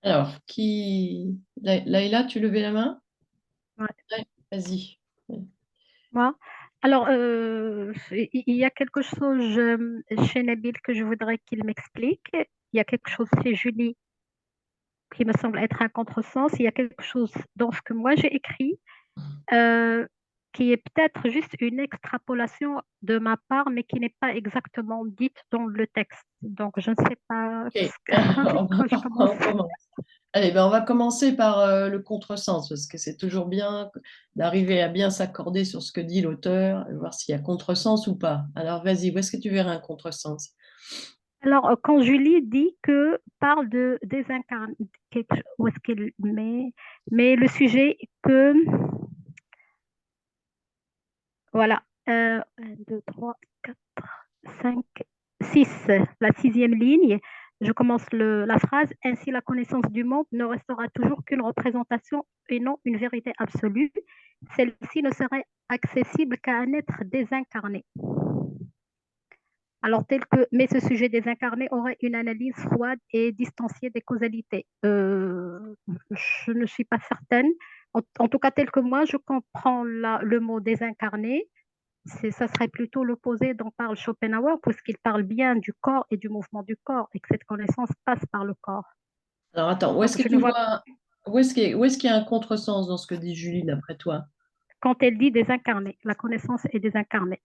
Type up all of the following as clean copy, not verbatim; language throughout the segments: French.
Alors, Laïla, tu levais la main? Ouais, Ouais, vas-y. moi. Alors, il y a quelque chose chez Nabil que je voudrais qu'il m'explique. Il y a quelque chose chez Julie qui me semble être un contresens. Il y a quelque chose dans ce que moi j'ai écrit euh, qui est peut-être juste une extrapolation de ma part, mais qui n'est pas exactement dite dans le texte. Donc, je ne sais pas Ok, avec quoi je commence. on commence. Allez, ben on va commencer par le contresens, parce que c'est toujours bien d'arriver à bien s'accorder sur ce que dit l'auteur, et voir s'il y a contresens ou pas. Alors, vas-y, où est-ce que tu verrais un contresens? Alors, quand Julie dit que parle de désincarner, où est-ce qu'elle met le sujet que, voilà, 1, 2, 3, 4, 5, 6, la sixième ligne, je commence la phrase, ainsi la connaissance du monde ne restera toujours qu'une représentation et non une vérité absolue. Celle-ci ne serait accessible qu'à un être désincarné. Alors, mais ce sujet désincarné aurait une analyse froide et distanciée des causalités. Je ne suis pas certaine. En tout cas, tel que moi, je comprends le mot désincarné. Ça serait plutôt l'opposé dont parle Schopenhauer, puisqu'il parle bien du corps et du mouvement du corps, et que cette connaissance passe par le corps. Alors, attends, où est-ce Donc, que je ne tu vois, vois, où est-ce qu'il y a un contresens dans ce que dit Julie, d'après toi? quand elle dit désincarné, la connaissance est désincarnée.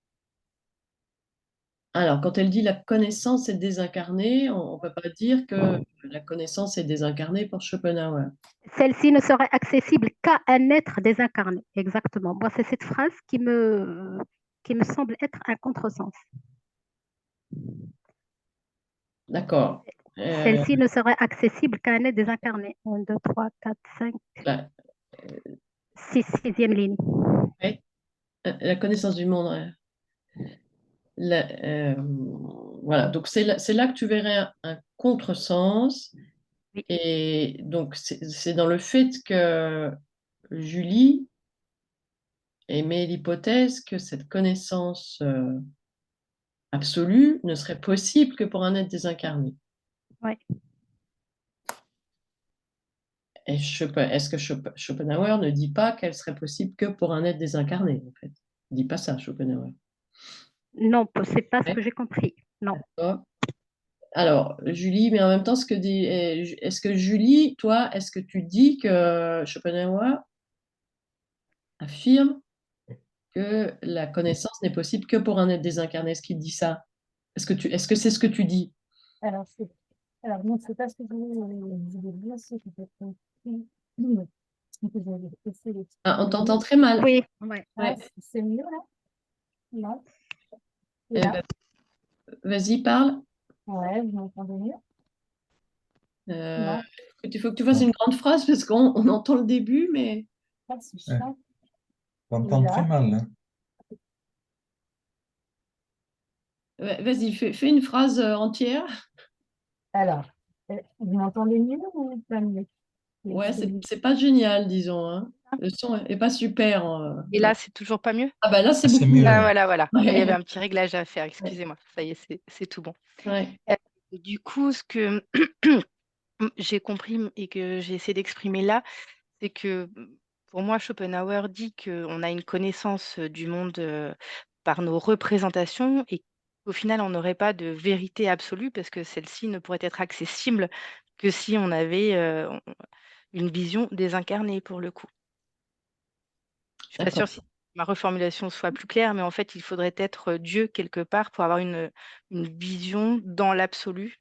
Alors, quand elle dit la connaissance est désincarnée, on ne peut pas dire que la connaissance est désincarnée pour Schopenhauer. Celle-ci ne serait accessible qu'à un être désincarné. Exactement. Moi, c'est cette phrase qui me semble être un contresens. D'accord. Euh, Celle-ci ne serait accessible qu'à un être désincarné. 1, 2, 3, 4, 5, la, 6, sixième ligne. ouais, la connaissance du monde. La- euh, voilà, donc c'est là que tu verrais un contresens. Oui, Et donc, c'est dans le fait que Julie émet l'hypothèse que cette connaissance absolue ne serait possible que pour un être désincarné. ouais. Et est-ce que Schopenhauer ne dit pas qu'elle serait possible que pour un être désincarné, en fait? Il ne dit pas ça, Schopenhauer. Non, c'est pas ce Ouais, que j'ai compris. Non. d'accord. Alors, Julie, mais en même temps, est-ce que Julie, toi, est-ce que tu dis que Schopenhauer affirme que la connaissance n'est possible que pour un être désincarné? Est-ce qu'il dit ça? Est-ce que c'est ce que tu dis? Alors, c'est... Alors, non, c'est pas ce que je voulais dire, ce que j'ai compris. Que j'avais essayé Ah, on d'exprimer. t'entend très mal. Oui, ouais. Ah, Ouais. c'est mieux là? Là? Et Euh, là? vas-y, parle. Ouais, vous m'entendez mieux? Euh, Non, il faut que tu fasses une grande phrase parce qu'on entend le début, mais pas si Ouais, chiant. Et t'entends très là? mal, hein. ouais, vas-y, fais une phrase entière. Alors, vous m'entendez mieux ou pas mieux? Ouais, c'est pas génial, disons, hein. Le son est pas super. Et là, c'est toujours pas mieux? Ah bah là, c'est Ah, c'est beaucoup mieux mieux. Ah, là. voilà, voilà. Il y avait Ouais, un petit réglage à faire, ouais, excusez-moi. Ça y est, c'est tout bon. ouais. Euh, du coup, ce que j'ai compris et que j'ai essayé d'exprimer là, c'est que pour moi, Schopenhauer dit qu'on a une connaissance du monde par nos représentations et qu'au final, on n'aurait pas de vérité absolue parce que celle-ci ne pourrait être accessible que si on avait une vision désincarnée pour le coup. Je suis pas sûre D'accord. si ma reformulation soit plus claire, mais en fait, il faudrait être Dieu quelque part pour avoir une vision dans l'absolu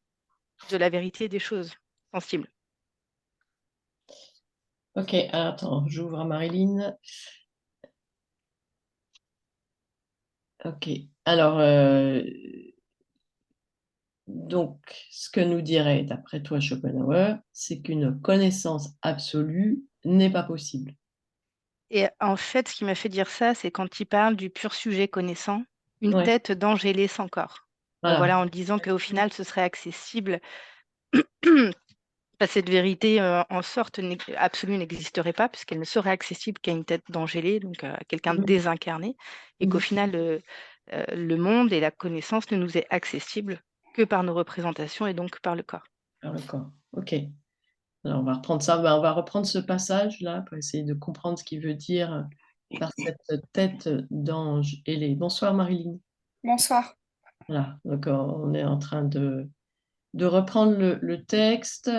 de la vérité des choses sensibles. Ok, alors, attends, j'ouvre à Marilyn. Ok. Alors, donc, ce que nous dirait, d'après toi, Schopenhauer, c'est qu'une connaissance absolue n'est pas possible. Et en fait, ce qui m'a fait dire ça, c'est quand il parle du pur sujet connaissant, une Ouais, tête d'angélé sans corps. voilà. Voilà, en disant qu'au final, ce serait accessible. Cette vérité en sorte absolue n'existerait pas, puisqu'elle ne serait accessible qu'à une tête d'angélé, donc à quelqu'un de Mhm. désincarné, et qu'au Mhm. final, le monde et la connaissance ne nous est accessible que par nos représentations et donc par le corps. Alors, le corps. Ok. Alors, on va reprendre ça. On va reprendre ce passage-là pour essayer de comprendre ce qu'il veut dire par cette tête d'ange ailée. Bonsoir, Marilyn. Bonsoir. Voilà, donc on est en train de reprendre le texte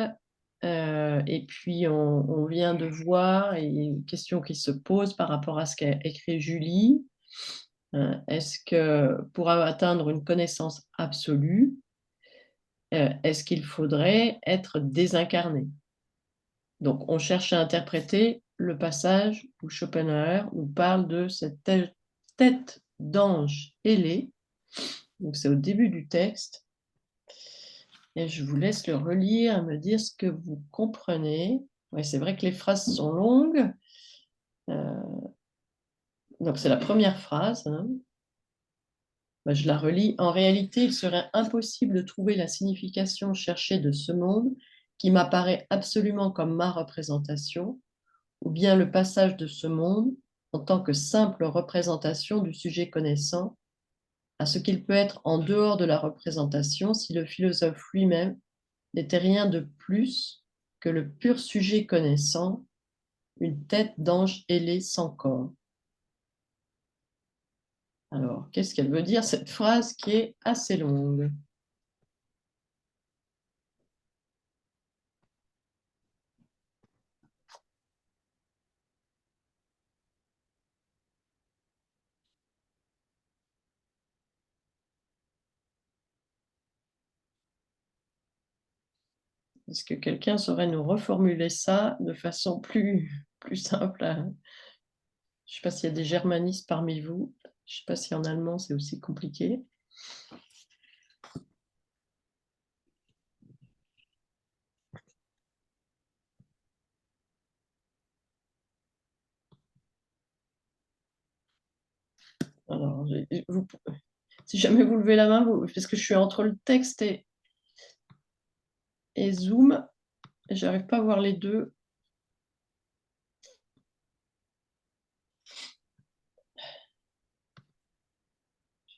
et puis on vient de voir et une question qui se pose par rapport à ce qu'a écrit Julie. Est-ce que pour atteindre une connaissance absolue, est-ce qu'il faudrait être désincarné? Donc on cherche à interpréter le passage où Schopenhauer nous parle de cette tête d'ange ailée. Donc c'est au début du texte. Et je vous laisse le relire et me dire ce que vous comprenez. Oui, c'est vrai que les phrases sont longues. Donc c'est la première phrase, hein. Je la relis. En réalité, il serait impossible de trouver la signification cherchée de ce monde qui m'apparaît absolument comme ma représentation, ou bien le passage de ce monde en tant que simple représentation du sujet connaissant à ce qu'il peut être en dehors de la représentation si le philosophe lui-même n'était rien de plus que le pur sujet connaissant, une tête d'ange ailée sans corps. Alors, qu'est-ce qu'elle veut dire, cette phrase qui est assez longue? Est-ce que quelqu'un saurait nous reformuler ça de façon plus simple? Je ne sais pas s'il y a des germanistes parmi vous. Je ne sais pas si en allemand c'est aussi compliqué. Alors, si jamais vous levez la main, parce que je suis entre le texte et Zoom, et j'arrive pas à voir les deux.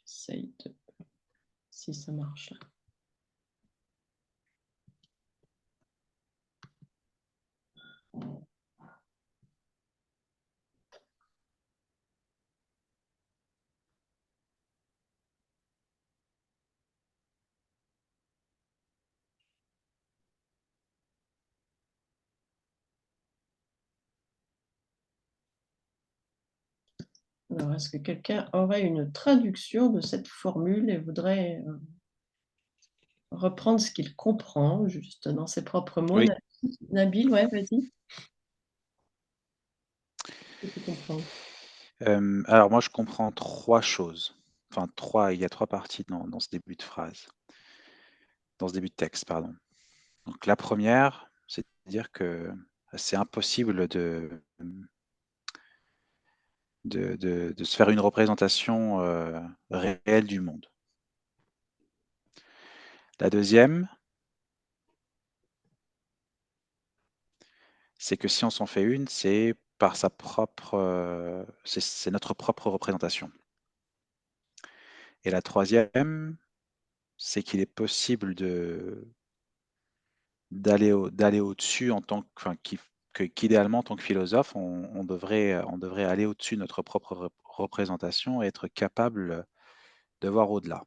J'essaye de... si ça marche. Alors, est-ce que quelqu'un aurait une traduction de cette formule et voudrait reprendre ce qu'il comprend, juste dans ses propres mots? Oui. Nabil, ouais, vas-y. Qu'est-ce que tu comprends? Alors moi, je comprends trois choses. Enfin, il y a trois parties dans ce début de phrase. Dans ce début de texte, pardon. Donc la première, c'est de dire que c'est impossible de se faire une représentation réelle du monde. La deuxième, c'est que si on s'en fait une, c'est par sa propre, c'est notre propre représentation. Et la troisième, c'est qu'il est possible d'aller au-dessus en tant que, enfin, qu'idéalement, en tant que philosophe, on devrait aller au-dessus de notre propre représentation et être capable de voir au-delà.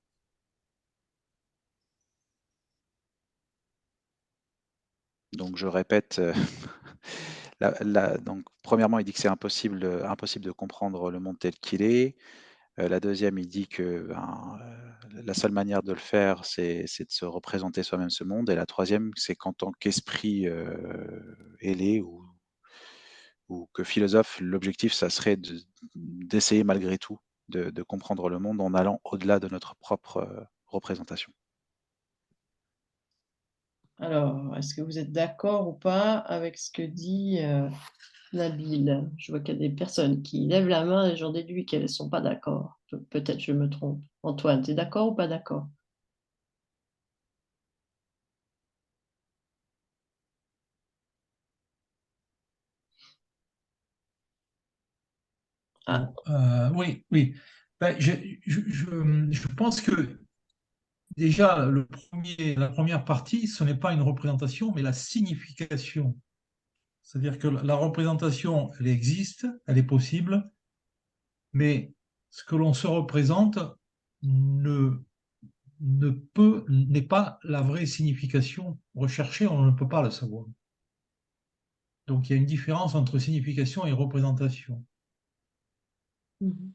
Donc je répète, donc premièrement, il dit que c'est impossible de comprendre le monde tel qu'il est. La deuxième, il dit que la seule manière de le faire, c'est de se représenter soi-même ce monde. Et la troisième, c'est qu'en tant qu'esprit ailé ou que philosophe, l'objectif, ça serait d'essayer malgré tout de comprendre le monde en allant au-delà de notre propre représentation. Alors, est-ce que vous êtes d'accord ou pas avec ce que dit Nabil? Je vois qu'il y a des personnes qui lèvent la main et j'en déduis qu'elles ne sont pas d'accord. Peut-être je me trompe. Antoine, tu es d'accord ou pas d'accord? Ah, Oui, oui. Ben, je pense que déjà, la première partie, ce n'est pas une représentation, mais la signification. C'est-à-dire que la représentation, elle existe, elle est possible, mais ce que l'on se représente ne, n'est pas la vraie signification recherchée, on ne peut pas le savoir. Donc il y a une différence entre signification et représentation. Mhm.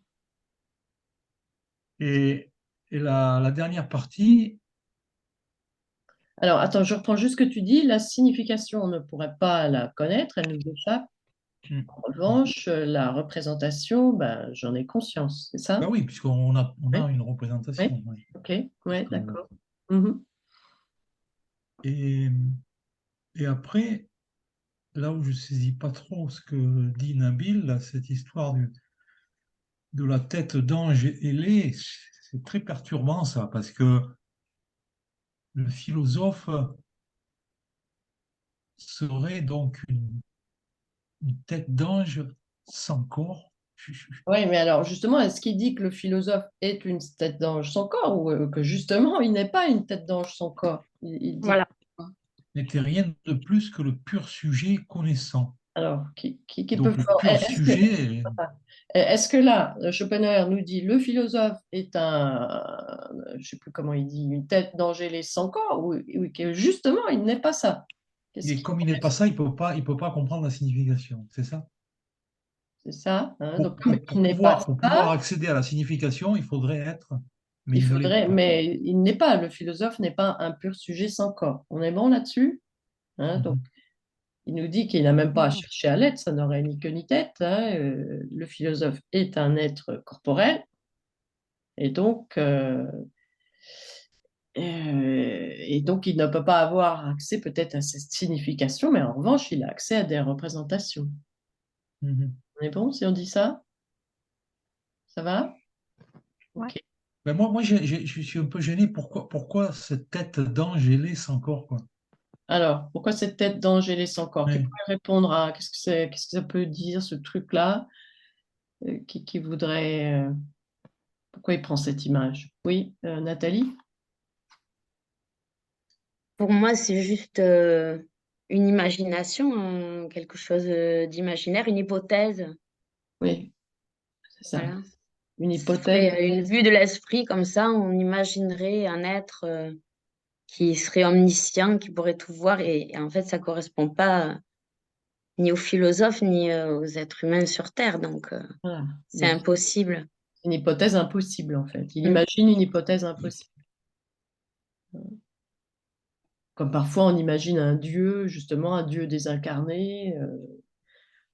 Et, la dernière partie, Alors, attends, je reprends juste ce que tu dis. La signification, on ne pourrait pas la connaître, elle nous échappe. En revanche, la représentation, ben, j'en ai conscience, c'est ça? ben oui, on Oui, a une oui, représentation. Oui. ok, oui, Puisque- d'accord. Mhm. et, et après, là où je ne saisis pas trop ce que dit Nabil, là, cette histoire de la tête d'ange ailée, c'est très perturbant ça, parce que le philosophe serait donc une tête d'ange sans corps. Oui, mais alors justement, est-ce qu'il dit que le philosophe est une tête d'ange sans corps ou que justement il n'est pas une tête d'ange sans corps? Il dit Voilà. quoi? N'était rien de plus que le pur sujet connaissant. Alors, qui peut Donc le faire. pur sujet, Est-ce que là, Schopenhauer nous dit le philosophe est je ne sais plus comment il dit, une tête d'angélé sans corps, ou que justement il n'est pas ça? Qu'est-ce qui comme il n'est pas ça, il peut pas comprendre la signification. C'est ça? C'est ça, hein, donc comme il Pour n'est pas pour ça, pouvoir accéder à la signification, il faudrait être, mais il il ne l'est faudrait, pas. mais il n'est pas, le philosophe n'est pas un pur sujet sans corps. On est bon là-dessus? Hein, donc, Mhm. il nous dit qu'il n'a même pas à Mhm. chercher à l'être, ça n'aurait ni queue ni tête, hein, le philosophe est un être corporel, et donc, il ne peut pas avoir accès peut-être à cette signification, mais en revanche, il a accès à des représentations. Mhm. On est bon si on dit ça? Ça va? Ouais. Ok. Ben moi je suis un peu gêné. Pourquoi cette tête d'ange ailée sans corps, quoi? Alors, pourquoi cette tête d'Angélé sans corps? Qui Ouais. pourrait répondre à qu'est-ce que c'est, qu'est-ce que ça peut dire, ce truc-là, qui voudrait. Pourquoi il prend cette image? Oui, Nathalie? Pour moi, c'est juste une imagination, quelque chose d'imaginaire, une hypothèse. Oui, c'est ça. Voilà. Une Ce hypothèse. serait une vue de l'esprit, comme ça, on imaginerait un être qui serait omniscient, qui pourrait tout voir. Et en fait, ça correspond pas ni aux philosophes, ni aux êtres humains sur Terre. Donc, Voilà. c'est Donc, impossible. une hypothèse impossible, en fait. Il Mm. imagine une hypothèse impossible. Comme parfois on imagine un dieu, justement, un dieu désincarné.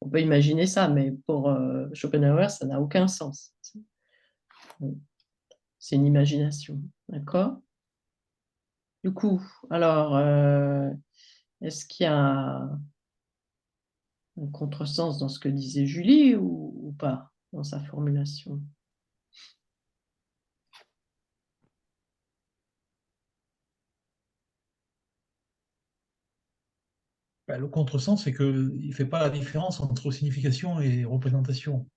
On peut imaginer ça, mais pour Schopenhauer, ça n'a aucun sens. C'est une imagination. D'accord? Du coup, alors, est-ce qu'il y a un contresens dans ce que disait Julie ou pas dans sa formulation? Ben, le contresens, c'est qu'il ne fait pas la différence entre signification et représentation.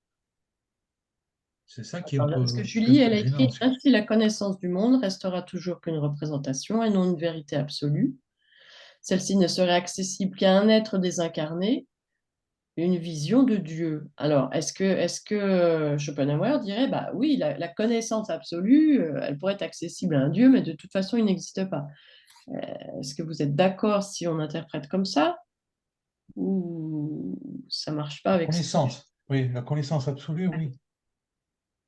C'est ça qui est Parce que un Julie, peu elle a gênant. écrit ainsi la connaissance du monde restera toujours qu'une représentation et non une vérité absolue. Celle-ci ne serait accessible qu'à un être désincarné, une vision de Dieu. Alors, est-ce que Schopenhauer dirait, bah oui, la connaissance absolue, elle pourrait être accessible à un Dieu, mais de toute façon, il n'existe pas. Est-ce que vous êtes d'accord si on interprète comme ça ou ça marche pas La avec ça? connaissance, oui, la connaissance absolue, oui.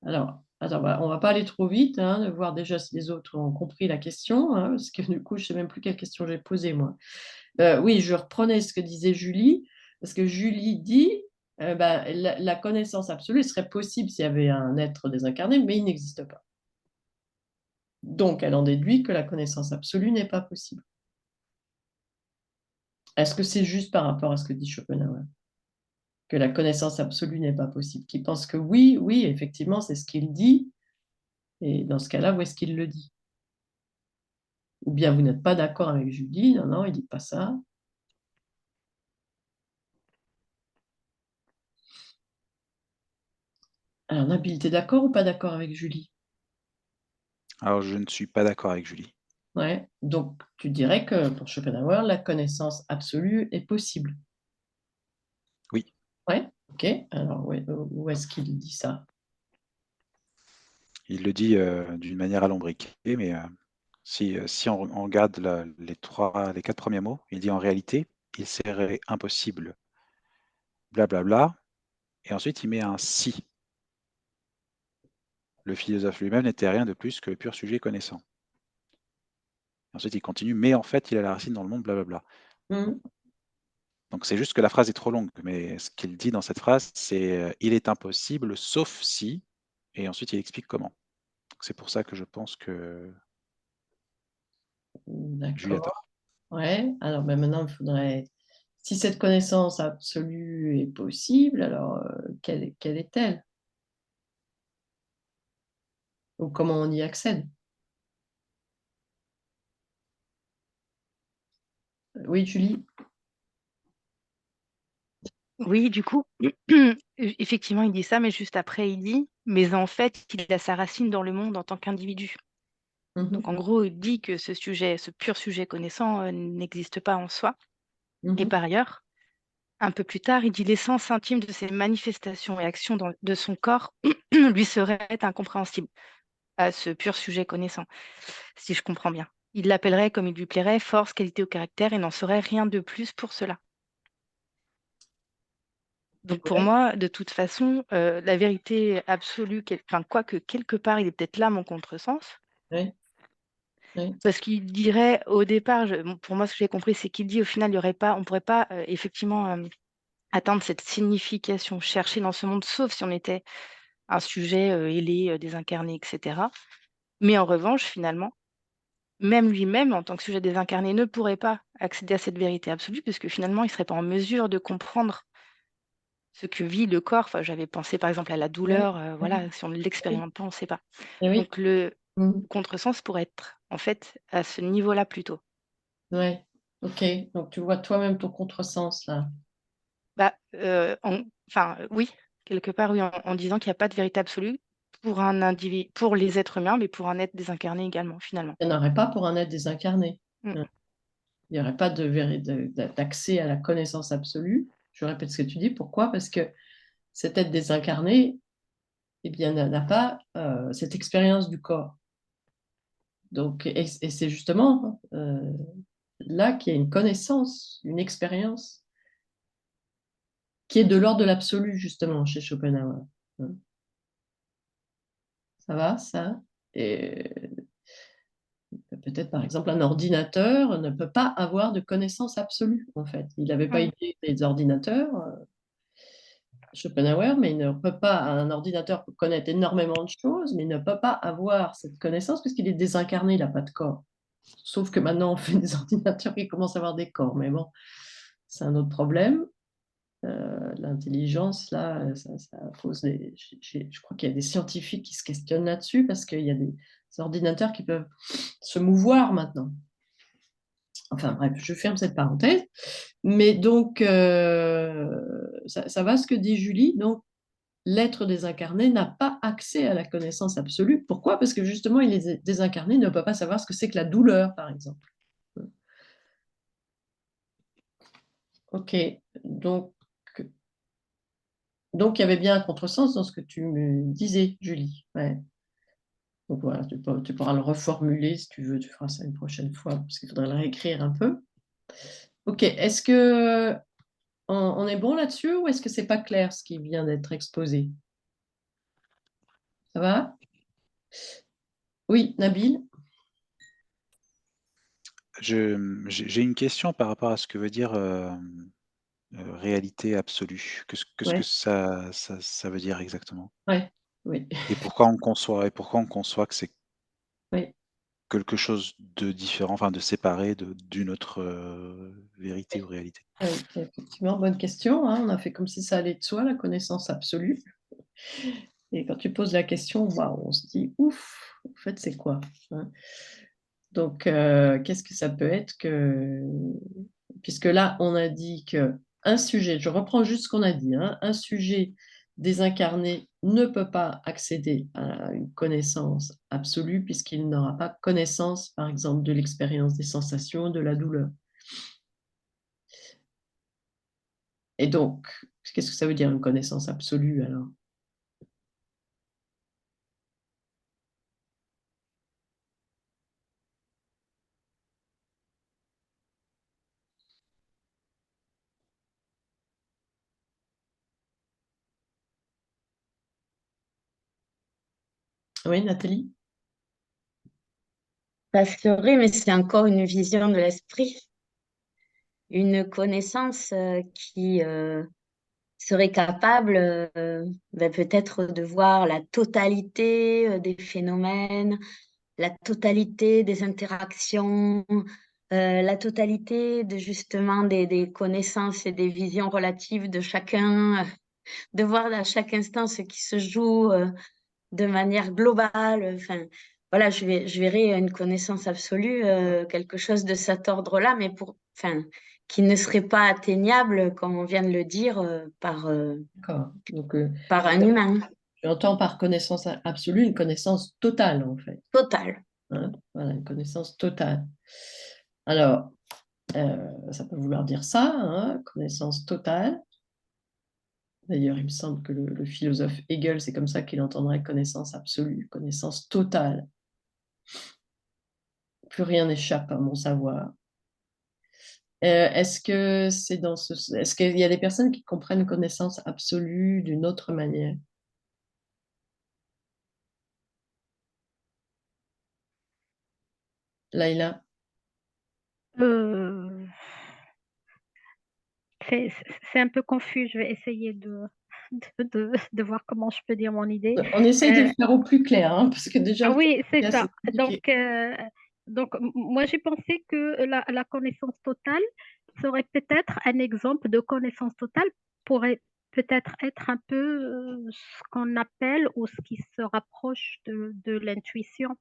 Alors, attends, on va pas aller trop vite, hein, de voir déjà si les autres ont compris la question, hein, parce que du coup, je sais même plus quelle question j'ai posée, moi. Oui, je reprenais ce que disait Julie, parce que Julie dit, la connaissance absolue serait possible s'il y avait un être désincarné, mais il n'existe pas. Donc, elle en déduit que la connaissance absolue n'est pas possible. Est-ce que c'est juste par rapport à ce que dit Schopenhauer? Que la connaissance absolue n'est pas possible? Qui pense que oui, oui, effectivement, c'est ce qu'il dit, et dans ce cas-là, où est-ce qu'il le dit? Ou bien vous n'êtes pas d'accord avec Julie, non, non, il ne dit pas ça. Alors, Nabil, tu es d'accord ou pas d'accord avec Julie? Alors, je ne suis pas d'accord avec Julie. Ouais. Donc, tu dirais que pour Schopenhauer, la connaissance absolue est possible. Oui. Ouais, ok. Alors, où est-ce qu'il dit ça? Il le dit d'une manière alambriquée, mais si on regarde les 4 premiers mots, il dit en réalité, il serait impossible, blablabla, et ensuite il met un si. Le philosophe lui-même n'était rien de plus que le pur sujet connaissant. Ensuite il continue, mais en fait il a la racine dans le monde, blablabla. Mhm. Donc c'est juste que la phrase est trop longue, mais ce qu'il dit dans cette phrase, c'est il est impossible sauf si, et ensuite il explique comment. C'est pour ça que je pense que Julie a D'accord. tort. Ouais. Alors, maintenant, il faudrait. Si cette connaissance absolue est possible, alors quelle est-elle? Ou comment on y accède? Oui, Julie? Oui, du coup, effectivement, il dit ça, mais juste après, il dit, mais en fait, il a sa racine dans le monde en tant qu'individu. Mhm. Donc, en gros, il dit que ce pur sujet connaissant, n'existe pas en soi. Et Mhm. par ailleurs, un peu plus tard, il dit l'essence intime de ses manifestations et actions de son corps lui serait incompréhensible à ce pur sujet connaissant, si je comprends bien. Il l'appellerait comme il lui plairait, force, qualité ou caractère, et n'en saurait rien de plus pour cela. Donc pour Ouais. moi, de toute façon, la vérité absolue, enfin, quoique quelque part, il est peut-être là mon contresens, Ouais. Ouais. parce qu'il dirait au départ, pour moi, ce que j'ai compris, c'est qu'il dit au final, on ne pourrait pas effectivement atteindre cette signification cherchée dans ce monde, sauf si on était un sujet ailé, désincarné, etc. Mais en revanche, finalement, même lui-même, en tant que sujet désincarné, ne pourrait pas accéder à cette vérité absolue, puisque finalement, il ne serait pas en mesure de comprendre ce que vit le corps. Enfin, j'avais pensé par exemple à la Ouais. douleur, voilà, si on ne Oui. l'expérimente pas, on ne sait pas. Et oui. Donc le Mhm. contresens pourrait être en fait à ce niveau-là plutôt. Ouais. Ok. Donc, tu vois toi-même ton contresens là. Bah, enfin, oui, quelque part, oui, en disant qu'il n'y a pas de vérité absolue pour un individu, pour les êtres humains, mais pour un être désincarné également, finalement. Il n'y en aurait pas pour un être désincarné. Mm. Hein. Il n'y aurait pas d'accès à la connaissance absolue. Je répète ce que tu dis. Pourquoi? Parce que cet être désincarné, eh bien, n'a pas cette expérience du corps. Donc, et c'est justement là qu'il y a une connaissance, une expérience qui est de l'ordre de l'absolu, justement, chez Schopenhauer. Hein. Ça va, ça? Et peut-être, par exemple, un ordinateur ne peut pas avoir de connaissance absolue, en fait. Il n'avait pas Mm. idée des ordinateurs, Schopenhauer, mais il ne peut pas, un ordinateur peut connaître énormément de choses, mais il ne peut pas avoir cette connaissance puisqu'il est désincarné, il n'a pas de corps. Sauf que maintenant, on fait des ordinateurs qui commencent à avoir des corps, mais bon, c'est un autre problème. L'intelligence, là, ça pose des. Je crois qu'il y a des scientifiques qui se questionnent là-dessus parce qu'il y a des ordinateurs qui peuvent se mouvoir maintenant. Enfin bref, je ferme cette parenthèse. Mais donc, ça va ce que dit Julie. Donc, l'être désincarné n'a pas accès à la connaissance absolue. Pourquoi? Parce que justement, il est désincarné, il ne peut pas savoir ce que c'est que la douleur, par exemple. Ok, donc il y avait bien un contresens dans ce que tu me disais, Julie. Ouais. Donc voilà, tu pourras le reformuler si tu veux, tu feras ça une prochaine fois, parce qu'il faudrait le réécrire un peu. Ok, est-ce que on est bon là-dessus ou est-ce que c'est pas clair ce qui vient d'être exposé? Ça va? Oui, Nabil? J'ai une question par rapport à ce que veut dire réalité absolue. Qu'est-ce que Ouais, ça veut dire exactement? ouais, oui, Et pourquoi on conçoit que c'est oui. quelque chose de différent, enfin de séparé d'une autre vérité ou réalité? Oui, effectivement, bonne question, hein. On a fait comme si ça allait de soi, la connaissance absolue. Et quand tu poses la question, waouh, on se dit, ouf, en fait, c'est quoi? Hein. Donc, qu'est-ce que ça peut être que... Puisque là, on a dit que un sujet, je reprends juste ce qu'on a dit, hein, un sujet désincarné ne peut pas accéder à une connaissance absolue puisqu'il n'aura pas connaissance, par exemple, de l'expérience des sensations, de la douleur. Et donc, qu'est-ce que ça veut dire une connaissance absolue alors? Oui, Nathalie? Ça serait, mais c'est encore une vision de l'esprit, une connaissance qui serait capable peut-être de voir la totalité des phénomènes, la totalité des interactions, la totalité de justement des connaissances et des visions relatives de chacun, de voir à chaque instant ce qui se joue de manière globale. Enfin, voilà, je verrais une connaissance absolue, quelque chose de cet ordre-là, mais enfin, qui ne serait pas atteignable, comme on vient de le dire, D'accord. Donc, par un humain j'entends par connaissance absolue une connaissance totale, en fait. total. Hein, voilà, une connaissance totale. Alors, ça peut vouloir dire ça, hein, connaissance totale. D'ailleurs, il me semble que le philosophe Hegel, c'est comme ça qu'il entendrait connaissance absolue, connaissance totale. Plus rien n'échappe à mon savoir. Est-ce que c'est dans est-ce qu'il y a des personnes qui comprennent connaissance absolue d'une autre manière? Laïla? Euh, c'est un peu confus. Je vais essayer de voir comment je peux dire mon idée. On essaye de le faire au plus clair, hein, parce que déjà, Ah le oui, c'est cas, ça. c'est compliqué. Moi, j'ai pensé que la connaissance totale serait peut-être un exemple de connaissance totale, pourrait peut-être être un peu ce qu'on appelle ou ce qui se rapproche de l'intuition.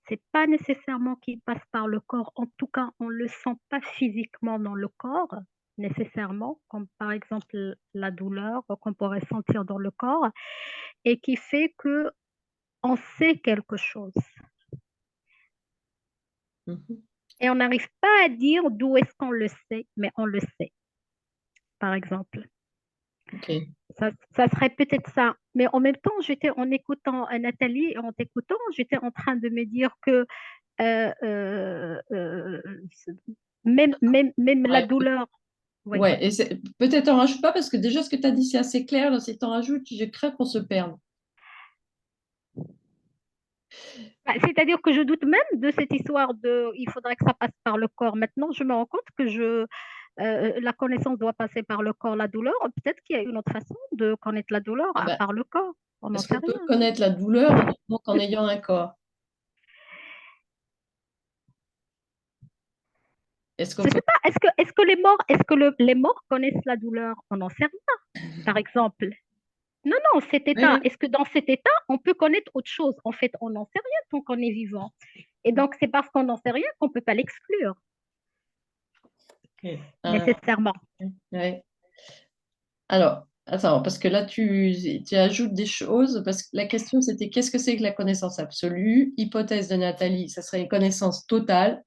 C'est pas nécessairement qu'il passe par le corps. En tout cas, on le sent pas physiquement dans le corps nécessairement, comme par exemple la douleur qu'on pourrait sentir dans le corps, et qui fait que on sait quelque chose. Mhm. Et on n'arrive pas à dire d'où est-ce qu'on le sait, mais on le sait, par exemple. Ok. Ça serait peut-être ça. Mais en même temps, j'étais en écoutant Nathalie et en t'écoutant, j'étais en train de me dire que euh, euh, euh, même la Ouais, douleur, oui. ouais. Et peut-être en rajoute pas, parce que déjà, ce que tu as dit, c'est assez clair. Là, si tu en rajoutes, je crains qu'on se perde. Bah, c'est-à-dire que je doute même de cette histoire de il faudrait que ça passe par le corps. Maintenant, je me rends compte que la connaissance doit passer par le corps, la douleur. Peut-être qu'il y a une autre façon de connaître la douleur Ah à ben, part le corps. On n'en est-ce sait qu'on peut rien. connaître la douleur donc en ayant un corps? Est-ce qu'on Je peut... sais pas, est-ce que les morts connaissent la douleur? On n'en sait rien, par exemple. Non, non, cet Oui, état, oui. est-ce que dans cet état, on peut connaître autre chose? En fait, on n'en sait rien tant qu'on est vivant. Et donc, c'est parce qu'on n'en sait rien qu'on ne peut pas l'exclure Ok. nécessairement. Ouais. Alors, attends, parce que là, tu ajoutes des choses, parce que la question, c'était qu'est-ce que c'est que la connaissance absolue? Hypothèse de Nathalie, ça serait une connaissance totale.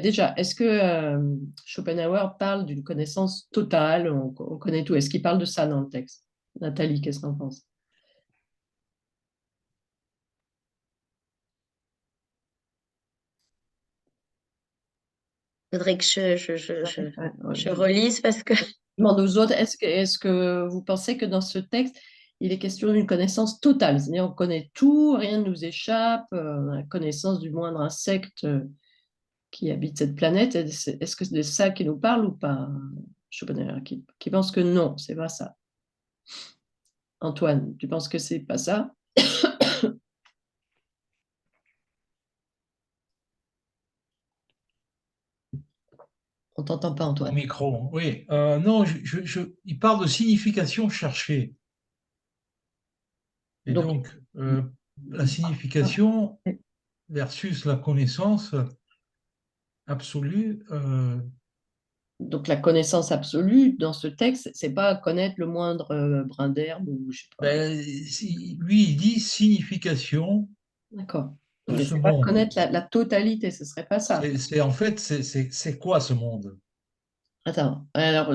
Déjà, est-ce que Schopenhauer parle d'une connaissance totale? On connaît tout. Est-ce qu'il parle de ça dans le texte? Nathalie, qu'est-ce que tu en penses? Il faudrait que Ouais, ouais, je relise parce que je demande aux autres, est-ce que vous pensez que dans ce texte, il est question d'une connaissance totale? C'est-à-dire, on connaît tout, rien ne nous échappe, on a la connaissance du moindre insecte qui habite cette planète. Est-ce que c'est de ça qui nous parle ou pas, Schopenhauer, qui pense que non, c'est pas ça? Antoine, tu penses que c'est pas ça? On t'entend pas, Au Antoine. micro, oui. Non, il parle de signification cherchée. Et Donc, donc, la signification versus la connaissance absolue, Donc la connaissance absolue dans ce texte, c'est pas connaître le moindre brin d'herbe ou je sais pas. Ben, lui, il dit signification D'accord. de Mais ce c'est pas monde. connaître la totalité, ce serait pas ça. En fait, c'est quoi ce monde? Attends. Alors,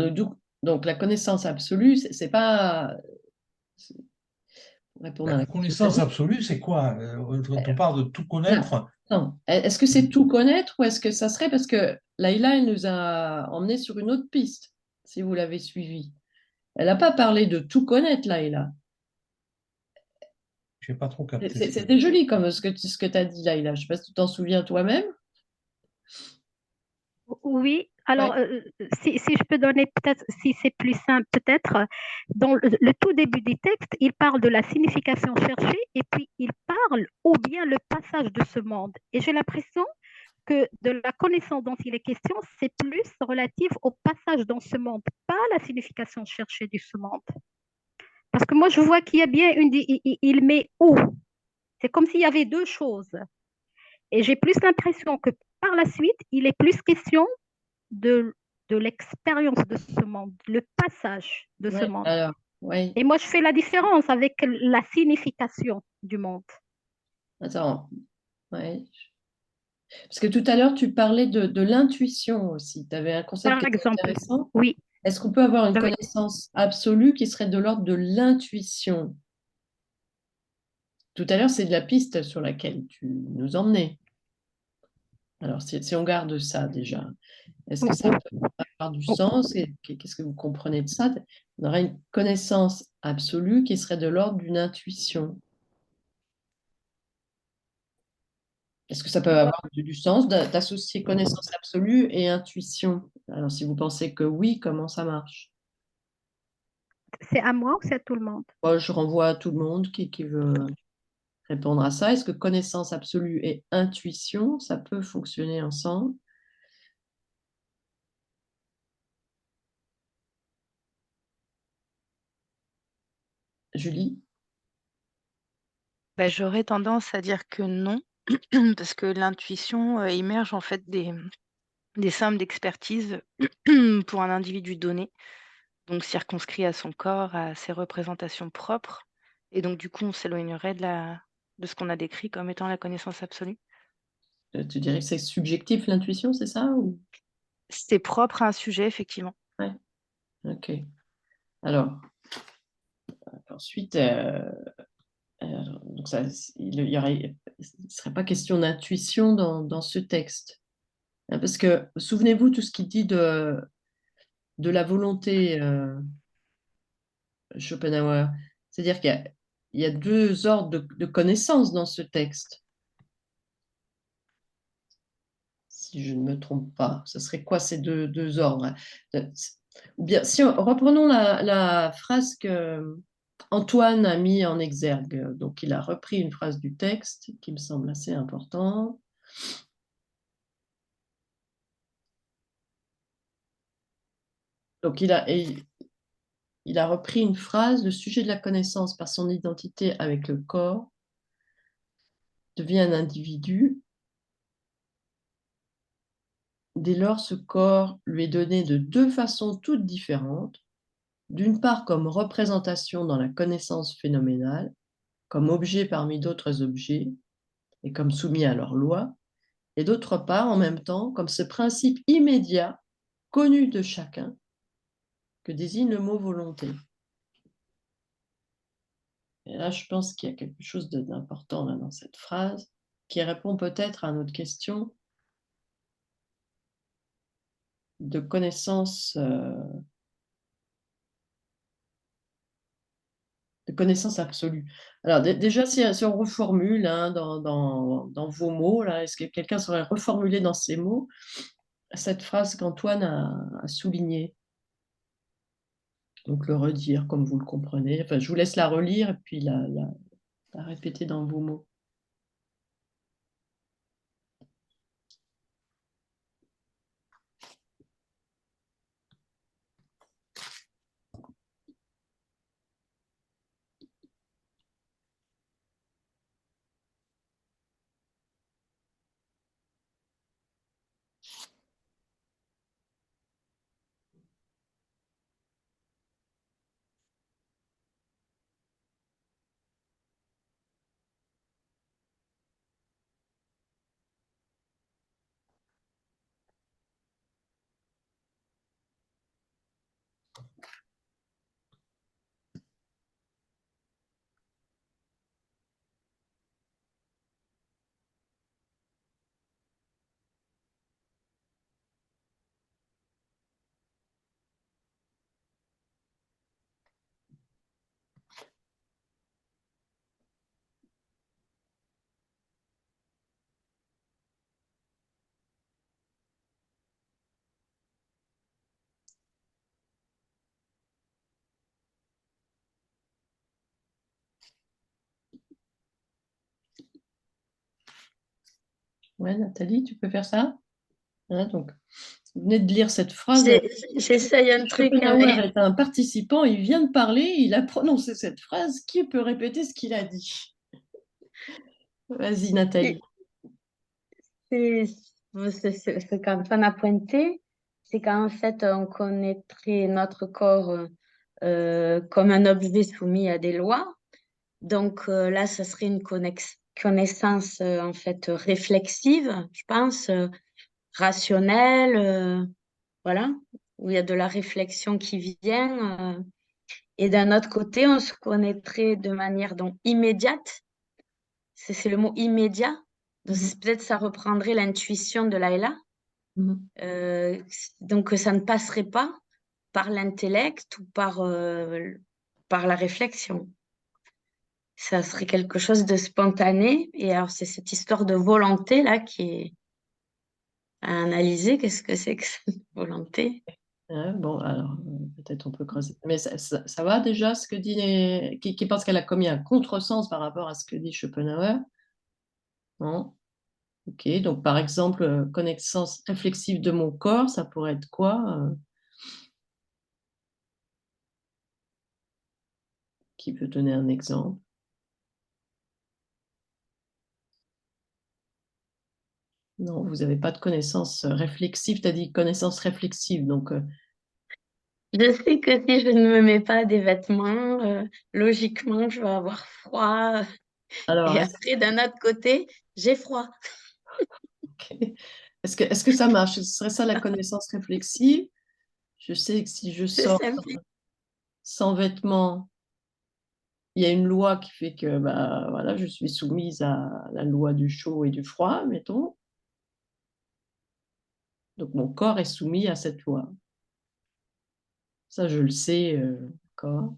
donc la connaissance absolue, c'est pas pour répondre à La la question que tu as connaissance dit. absolue, c'est quoi? Quand on parle de tout Non, connaître, non. Est-ce que c'est tout connaître ou est-ce que ça serait parce que Laïla, elle nous a emmenés sur une autre piste, si vous l'avez suivi. Elle n'a pas parlé de tout connaître, Laïla. je n'ai pas trop capté ce qu'elle C'était dit. joli comme ce que tu as dit, Laïla. Je ne sais pas si tu t'en souviens toi-même. Oui, Ouais. alors si je peux donner peut-être, si c'est plus simple, peut-être, dans le tout début du texte, il parle de la signification cherchée et puis il parle ou bien le passage de ce monde. Et j'ai l'impression que de la connaissance dont il est question, c'est plus relatif au passage dans ce monde, pas la signification cherchée de ce monde. Parce que moi, je vois qu'il y a bien il met où. C'est comme s'il y avait deux choses. Et j'ai plus l'impression que par la suite, il est plus question de, de l'expérience de ce monde, le passage de ce Ouais. monde. Alors, oui. Et moi, je fais la différence avec la signification du monde. Attends. Ouais. Parce que tout à l'heure, tu parlais de l'intuition aussi. Tu avais un concept Par qui était exemple, intéressant. oui, Est-ce qu'on peut avoir une oui, connaissance absolue qui serait de l'ordre de l'intuition? Tout à l'heure, c'est de la piste sur laquelle tu nous emmenais. Alors, si on garde ça déjà, est-ce que ça peut avoir du sens? Et qu'est-ce que vous comprenez de ça? On aurait une connaissance absolue qui serait de l'ordre d'une intuition. Est-ce que ça peut avoir du sens d'associer connaissance absolue et intuition? Alors, si vous pensez que oui, comment ça marche? c'est à moi ou c'est à tout le monde? Moi, je renvoie à tout le monde qui veut répondre à ça. Est-ce que connaissance absolue et intuition, ça peut fonctionner ensemble? Julie? Bah, j'aurais tendance à dire que non, parce que l'intuition émerge en fait des sommes d'expertise pour un individu donné, donc circonscrit à son corps, à ses représentations propres. Et donc, du coup, on s'éloignerait de ce qu'on a décrit comme étant la connaissance absolue. Tu dirais que c'est subjectif l'intuition, c'est ça ou... C'est propre à un sujet, effectivement. Ouais, ok. Alors, ensuite, donc ça, il serait pas question d'intuition dans ce texte. Hein, parce que souvenez-vous tout ce qu'il dit de la volonté, Schopenhauer. C'est-à-dire il y a deux ordres de connaissances dans ce texte. Si je ne me trompe pas, ce serait quoi ces deux ordres? Ou bien, si reprenons la phrase que Antoine a mis en exergue. Donc, il a repris une phrase du texte qui me semble assez importante. Donc, il a repris une phrase: le sujet de la connaissance par son identité avec le corps devient un individu. Dès lors, ce corps lui est donné de deux façons toutes différentes. D'une part, comme représentation dans la connaissance phénoménale, comme objet parmi d'autres objets et comme soumis à leurs lois, et d'autre part, en même temps, comme ce principe immédiat, connu de chacun, que désigne le mot volonté. Et là, je pense qu'il y a quelque chose d'important là, dans cette phrase qui répond peut-être à notre question de connaissance, de connaissance absolue. Alors déjà, si on reformule hein, dans vos mots, là, est-ce que quelqu'un saurait reformuler dans ces mots cette phrase qu'Antoine a soulignée? Donc le redire comme vous le comprenez. Enfin, je vous laisse la relire et puis la répéter dans vos mots. Ouais, Nathalie, tu peux faire ça? Hein, donc, vous venez de lire cette phrase. J'essaye un truc, Schopenhauer mais est un participant, il vient de parler, il a prononcé cette phrase. Qui peut répéter ce qu'il a dit? Vas-y, Nathalie. c'est ce qu'Antoine a pointé, c'est qu'en fait, on connaîtrait notre corps comme un objet soumis à des lois. Donc là, ça serait une connaissance en fait réflexive, je pense, rationnelle, voilà, où il y a de la réflexion qui vient. Et d'un autre côté, on se connaîtrait de manière donc immédiate. C'est le mot immédiat. Donc, Mhm. peut-être ça reprendrait l'intuition de Laila. Mhm. Donc, ça ne passerait pas par l'intellect ou par la réflexion. Ça serait quelque chose de spontané. Et alors, c'est cette histoire de volonté là qui est à analyser. Qu'est-ce que c'est que cette volonté? Ouais, bon, alors, peut-être on peut creuser. Mais ça va déjà ce que dit qui pense qu'elle a commis un contresens par rapport à ce que dit Schopenhauer? Non? Ok, donc par exemple, connaissance réflexive de mon corps, ça pourrait être quoi? Qui peut donner un exemple? Non, vous n'avez pas de connaissance réflexive, tu as dit connaissance réflexive, donc Je sais que si je ne me mets pas des vêtements, logiquement, je vais avoir froid. alors Et après, d'un autre côté, j'ai froid. ok. Est-ce que ça marche? Ce serait ça la connaissance réflexive? Je sais que si je Je sors simplifie. sans vêtements, il y a une loi qui fait que bah, voilà, je suis soumise à la loi du chaud et du froid, mettons. Donc mon corps est soumis à cette loi. Ça, je le sais, d'accord.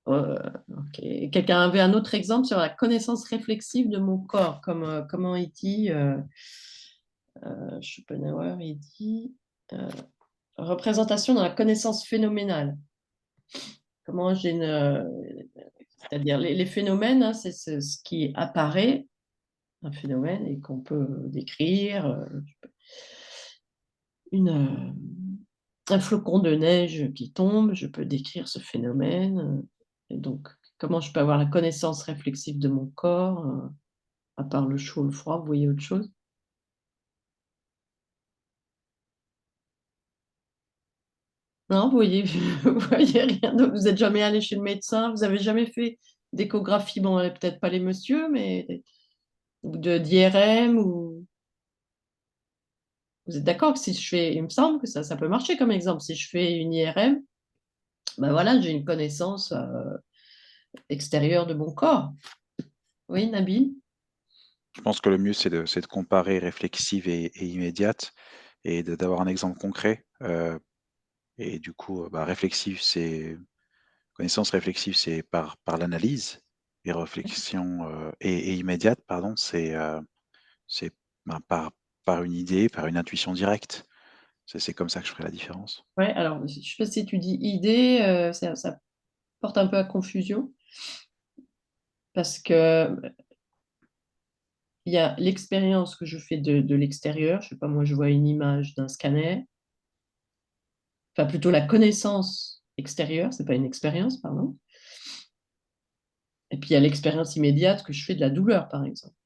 Ok. Quelqu'un avait un autre exemple sur la connaissance réflexive de mon corps, comme comment il dit Schopenhauer, il dit euh, représentation dans la connaissance phénoménale. Comment j'ai une, c'est-à-dire les phénomènes, hein, c'est ce qui apparaît, un phénomène, et qu'on peut décrire. Un flocon de neige qui tombe, je peux décrire ce phénomène. Et donc, comment je peux avoir la connaissance réflexive de mon corps, à part le chaud, le froid, vous voyez autre chose? Non, vous voyez rien. Donc, vous n'êtes jamais allé chez le médecin, vous n'avez jamais fait d'échographie, bon, peut-être pas les messieurs, mais ou d'IRM, ou vous êtes d'accord que si je fais, il me semble que ça peut marcher comme exemple. Si je fais une IRM, ben voilà, j'ai une connaissance extérieure de mon corps. Oui, Nabil? Je pense que le mieux, c'est de comparer réflexive et immédiate et d'avoir un exemple concret. Et du coup, bah, connaissance réflexive, c'est par l'analyse, et réflexion et immédiate, pardon, c'est ben, par une idée, par une intuition directe. C'est comme ça que je ferai la différence. Ouais, alors, je ne sais pas si tu dis idée, ça porte un peu à confusion, parce que il y a l'expérience que je fais de l'extérieur. Je sais pas, moi, je vois une image d'un scanner, enfin plutôt la connaissance extérieure, c'est pas une expérience, pardon. Et puis il y a l'expérience immédiate que je fais de la douleur, par exemple.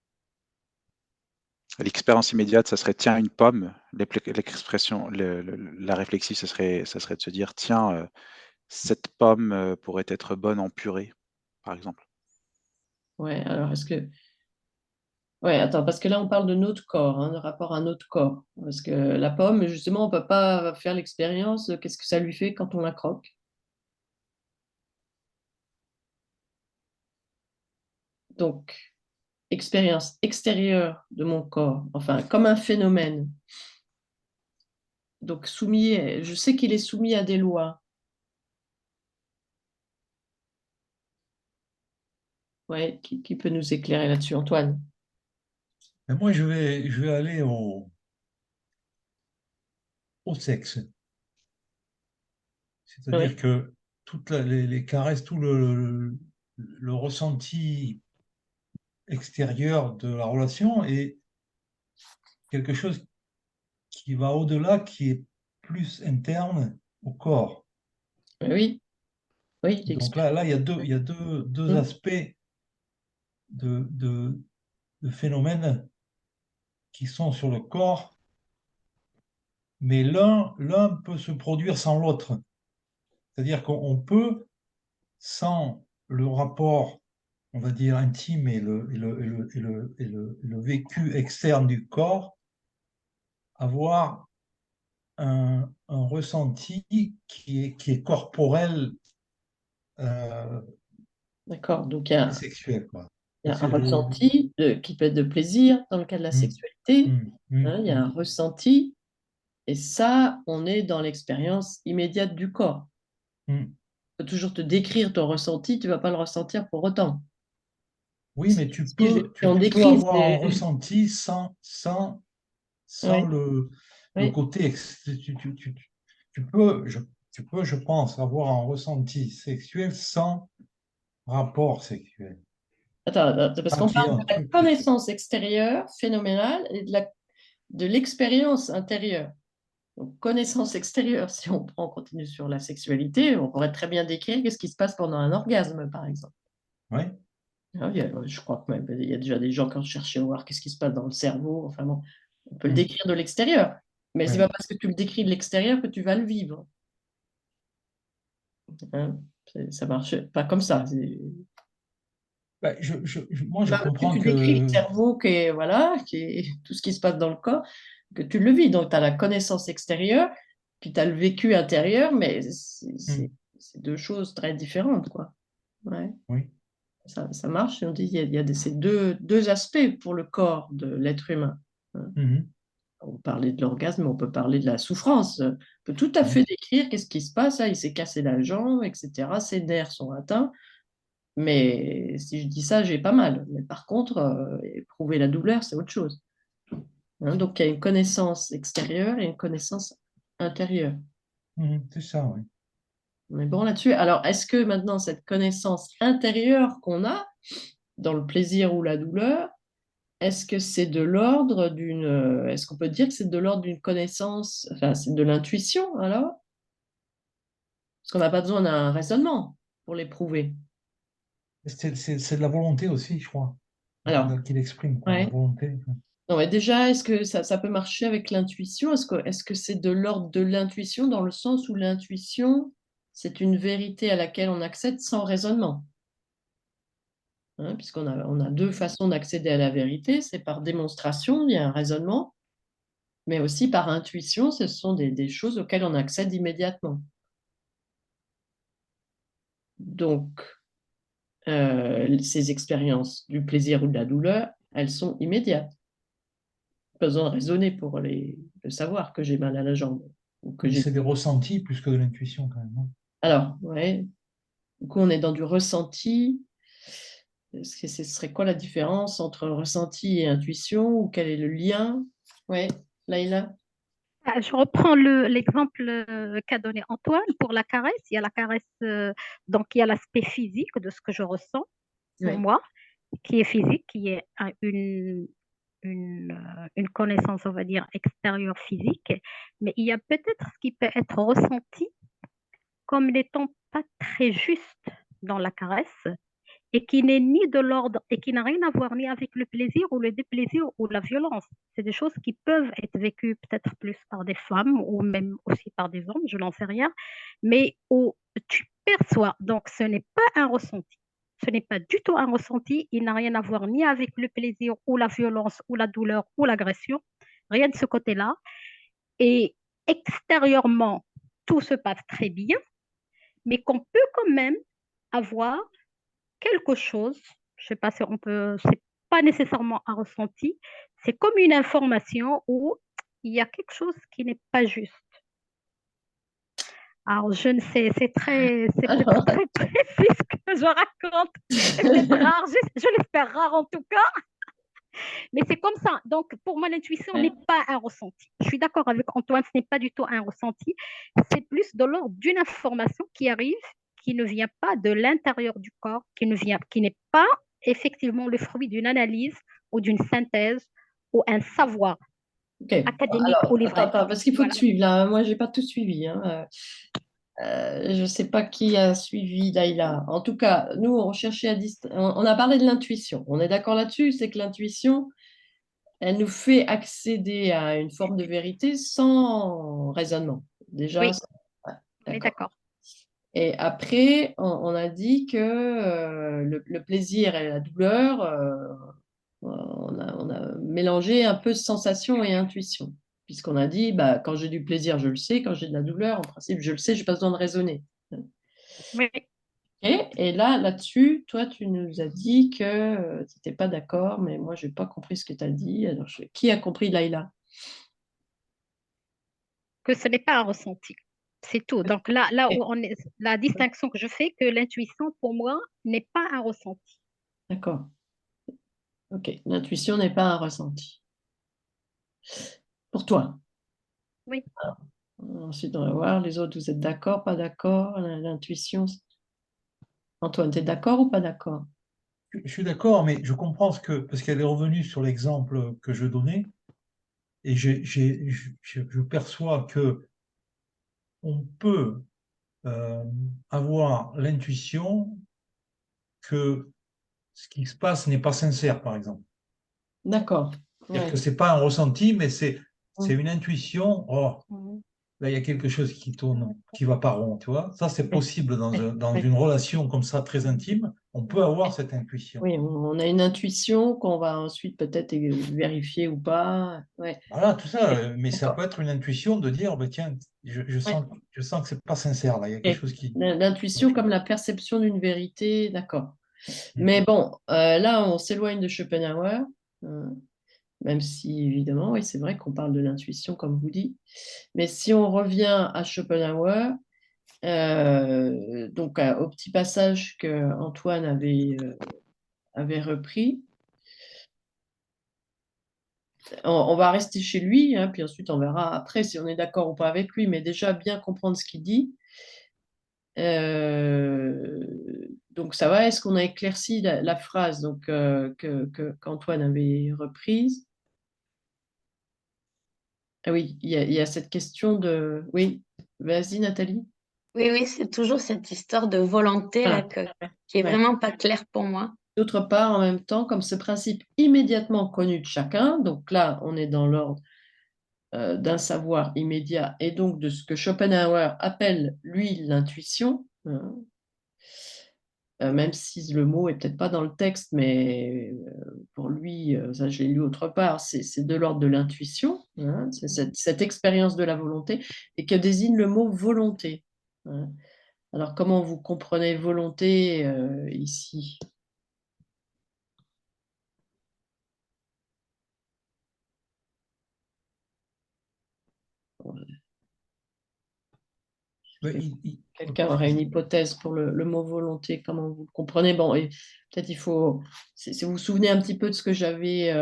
L'expérience immédiate, ça serait tiens une pomme. L'expression, la réflexive, ça serait de se dire tiens, cette pomme pourrait être bonne en purée, par exemple. Ouais, alors est-ce que... Ouais, attends, parce que là, on parle de notre corps, hein, de rapport à notre corps. Parce que la pomme, justement, on ne peut pas faire l'expérience de qu'est-ce que ça lui fait quand on la croque. Donc, expérience extérieure de mon corps, enfin, comme un phénomène. Donc, je sais qu'il est soumis à des lois. Ouais, qui peut nous éclairer là-dessus, Antoine? Mais moi, je vais aller au sexe. C'est-à-dire Oui. que toutes les caresses, tout le ressenti extérieur de la relation et quelque chose qui va au-delà, qui est plus interne au corps. Oui, oui, Donc là, il y a deux Mm. aspects de phénomènes qui sont sur le corps, mais l'un peut se produire sans l'autre. C'est-à-dire qu'on peut, sans le rapport, on va dire, intime et le vécu externe du corps, avoir un ressenti qui est corporel D'accord. Donc, il y a et sexuel, quoi. Il y a un C'est le- ressenti qui peut être de plaisir dans le cas de la Mm, sexualité. mm, mm, Il y a un ressenti, et ça, on est dans l'expérience immédiate du corps. mm. Tu peux toujours te décrire ton ressenti, tu ne vas pas le ressentir pour autant. Oui, mais tu Si peux, on tu peux décrit, avoir un ressenti sans oui, le oui. côté. Tu peux, je pense, avoir un ressenti sexuel sans rapport sexuel. Attends, parce Ah, qu'on qui est parle un de la truc. connaissance extérieure phénoménale et de l'expérience intérieure. Donc, connaissance extérieure, si on continue sur la sexualité, on pourrait très bien décrire qu'est-ce qui se passe pendant un orgasme, par exemple. Oui. Je crois que même, il y a déjà des gens qui ont cherché à voir qu'est-ce qui se passe dans le cerveau. Enfin bon, on peut le Mm, décrire de l'extérieur, mais c'est oui. pas parce que tu le décris de l'extérieur que tu vas le vivre. Hein. Ça marche pas comme ça. Ben, moi, je Pas parce que comprends tu décris le que. cerveau voilà, qui est tout ce qui se passe dans le corps, que tu le vis. Donc, tu as la connaissance extérieure, puis tu as le vécu intérieur, mais Mm, c'est deux choses très différentes, quoi. Ouais. oui. Ça marche. On dit il y a ces deux aspects pour le corps de l'être humain. Hein. Mhm, On parlait de l'orgasme, on peut parler de la souffrance. On peut tout à oui. fait décrire qu'est-ce qui se passe. Là, il s'est cassé la jambe, etc. Ses nerfs sont atteints. Mais si je dis ça, j'ai pas mal. Mais par contre, éprouver la douleur, c'est autre chose. Hein, donc, il y a une connaissance extérieure et une connaissance intérieure. Mhm, c'est ça, oui. On est bon là-dessus. Alors, est-ce que maintenant, cette connaissance intérieure qu'on a dans le plaisir ou la douleur, est-ce que c'est de l'ordre est-ce qu'on peut dire que c'est de l'ordre d'une connaissance, enfin, c'est de l'intuition alors? Parce qu'on n'a pas besoin d'un raisonnement pour l'éprouver. C'est de la volonté aussi, je crois, Alors, qu'il exprime, quoi, la ouais. volonté. Non, ouais, déjà, est-ce que ça peut marcher avec l'intuition? Est-ce que c'est de l'ordre de l'intuition dans le sens où l'intuition, c'est une vérité à laquelle on accède sans raisonnement? Hein, puisqu'on a deux façons d'accéder à la vérité, c'est par démonstration, il y a un raisonnement, mais aussi par intuition, ce sont des choses auxquelles on accède immédiatement. Donc, ces expériences du plaisir ou de la douleur, elles sont immédiates. Pas besoin de raisonner pour le savoir que j'ai mal à la jambe. Ou que Mais j'ai... c'est des ressentis plus que de l'intuition, quand même. Hein. Alors, ouais, du coup, on est dans du ressenti. Ce serait quoi la différence entre ressenti et intuition? Ou quel est le lien? Ouais, Laïla? Je reprends l'exemple qu'a donné Antoine pour la caresse. Il y a la caresse, donc il y a l'aspect physique de ce que je ressens pour Oui. moi, qui est physique, qui est une connaissance, on va dire, extérieure physique. Mais il y a peut-être ce qui peut être ressenti comme n'étant pas très juste dans la caresse et qui n'est ni de l'ordre et qui n'a rien à voir ni avec le plaisir ou le déplaisir ou la violence. C'est des choses qui peuvent être vécues peut-être plus par des femmes ou même aussi par des hommes, je n'en sais rien, mais où tu perçois, donc ce n'est pas un ressenti. Ce n'est pas du tout un ressenti, il n'a rien à voir ni avec le plaisir ou la violence ou la douleur ou l'agression, rien de ce côté-là. Et extérieurement, tout se passe très bien, mais qu'on peut quand même avoir quelque chose, je ne sais pas si on peut, c'est pas nécessairement un ressenti, c'est comme une information où il y a quelque chose qui n'est pas juste. Alors, je ne sais, c'est peut-être Alors, très précis ce que je raconte. C'est peut-être rare, je l'espère rare en tout cas, mais c'est comme ça. Donc, pour moi, l'intuition n'est pas un ressenti. Je suis d'accord avec Antoine, ce n'est pas du tout un ressenti. C'est plus de l'ordre d'une information qui arrive, qui ne vient pas de l'intérieur du corps, qui n'est pas effectivement le fruit d'une analyse ou d'une synthèse ou un savoir Ok. académique Alors, ou attends, livré. parce qu'il faut Voilà. te suivre là. Moi, j'ai pas tout suivi, hein. Je ne sais pas qui a suivi Laïla. En tout cas, nous, on cherchait on a parlé de l'intuition. On est d'accord là-dessus, c'est que l'intuition, elle nous fait accéder à une forme de vérité sans raisonnement. Déjà, Oui, ouais, on est d'accord. d'accord. Et après, on a dit que le plaisir et la douleur, on a mélangé un peu sensation et intuition. Puisqu'on a dit, bah, quand j'ai du plaisir, je le sais. Quand j'ai de la douleur, en principe, je le sais, je n'ai pas besoin de raisonner. Oui. Et là-dessus, toi, tu nous as dit que tu n'étais pas d'accord, mais moi, je n'ai pas compris ce que tu as dit. Alors, qui a compris Laïla? Que ce n'est pas un ressenti. C'est tout. Donc là où on est, la distinction que je fais, que l'intuition, pour moi, n'est pas un ressenti. D'accord. Ok. L'intuition n'est pas un ressenti. Pour toi. Oui. Ensuite, on va voir les autres. Vous êtes d'accord, pas d'accord? L'intuition. Antoine, tu es d'accord ou pas d'accord? Je suis d'accord, mais je comprends parce qu'elle est revenue sur l'exemple que je donnais, et je perçois que on peut avoir l'intuition que ce qui se passe n'est pas sincère, par exemple. D'accord. C'est-à-dire Ouais. que c'est pas un ressenti, mais c'est Mm. une intuition. Oh, là, il y a quelque chose qui tourne, qui va pas rond, tu vois. Ça, c'est possible dans Oui. une relation comme ça, très intime. On peut avoir cette intuition. Oui, on a une intuition qu'on va ensuite peut-être vérifier ou pas. Ouais. Voilà, tout ça. Mais ça peut D'accord. être une intuition de dire, bah, tiens, Ouais. je sens que c'est pas sincère, là. Il y a quelque Ok. chose qui L'intuition comme la perception d'une vérité, d'accord. Mm. Mais bon, là, on s'éloigne de Schopenhauer, euh, même si, évidemment, oui, c'est vrai qu'on parle de l'intuition, comme vous dites. Mais si on revient à Schopenhauer, donc au petit passage que Antoine avait repris, on va rester chez lui, hein, puis ensuite on verra après si on est d'accord ou pas avec lui, mais déjà bien comprendre ce qu'il dit. Donc ça va, est-ce qu'on a éclairci la phrase donc, qu'Antoine avait reprise? Ah oui, il y a cette question de... Oui, vas-y Nathalie. Oui, oui, c'est toujours cette histoire de volonté là Voilà. qui est Ouais. vraiment pas claire pour moi. D'autre part, en même temps, comme ce principe immédiatement connu de chacun, donc là, on est dans l'ordre d'un savoir immédiat et donc de ce que Schopenhauer appelle, lui, l'intuition, hein, même si le mot est peut-être pas dans le texte, mais pour lui, ça je l'ai lu autre part, c'est de l'ordre de l'intuition, hein, c'est cette expérience de la volonté, et que désigne le mot volonté, hein. Alors, comment vous comprenez volonté ici? Ouais, Quelqu'un aurait une hypothèse pour le mot volonté, comment vous le comprenez? Bon, et peut-être il faut, si vous vous souvenez un petit peu de ce que j'avais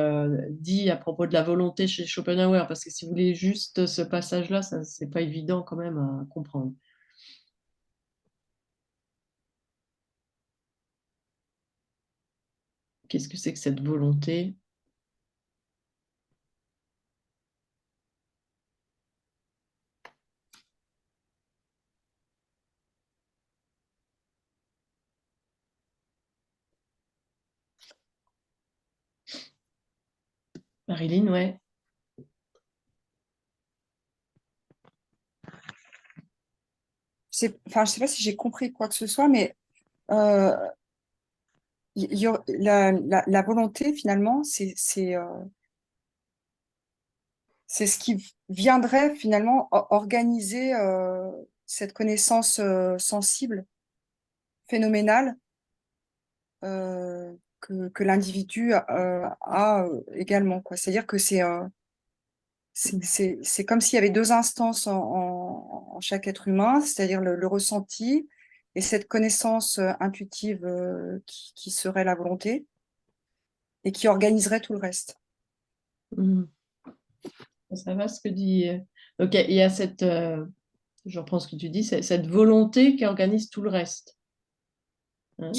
dit à propos de la volonté chez Schopenhauer, parce que si vous voulez juste ce passage-là, ça, c'est pas évident quand même à comprendre. Qu'est-ce que c'est que cette volonté? Marilyn, ouais. Enfin, je sais pas si j'ai compris quoi que ce soit, mais euh, la volonté, finalement, c'est ce qui viendrait finalement organiser cette connaissance sensible, phénoménale, que l'individu a également, quoi. C'est-à-dire que c'est comme s'il y avait deux instances en chaque être humain, c'est-à-dire le ressenti et cette connaissance intuitive qui serait la volonté et qui organiserait tout le reste. Mhm. Ça va ce que dit. Donc il y a cette, je reprends ce que tu dis, cette volonté qui organise tout le reste. hein.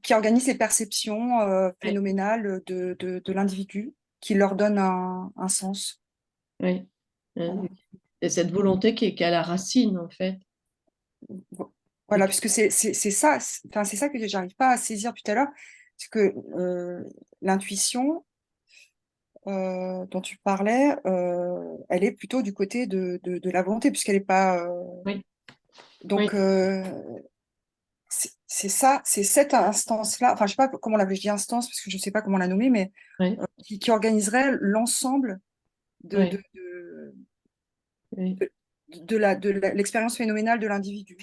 qui organise les perceptions Ouais, phénoménales de l'individu, qui leur donne un sens. ouais, hein. Voilà. Et cette volonté qui est à la racine, en fait. Voilà, Et puisque c'est ça, c'est ça que j'arrive pas à saisir tout à l'heure, c'est que l'intuition dont tu parlais, elle est plutôt du côté de la volonté, puisqu'elle n'est pas. oui, oui, Donc, c'est ça, c'est cette instance-là, enfin, je sais pas comment je dis instance, parce que je sais pas comment la nommer, mais oui, qui organiserait l'ensemble de, oui, de, de, oui, l'expérience phénoménale de l'individu.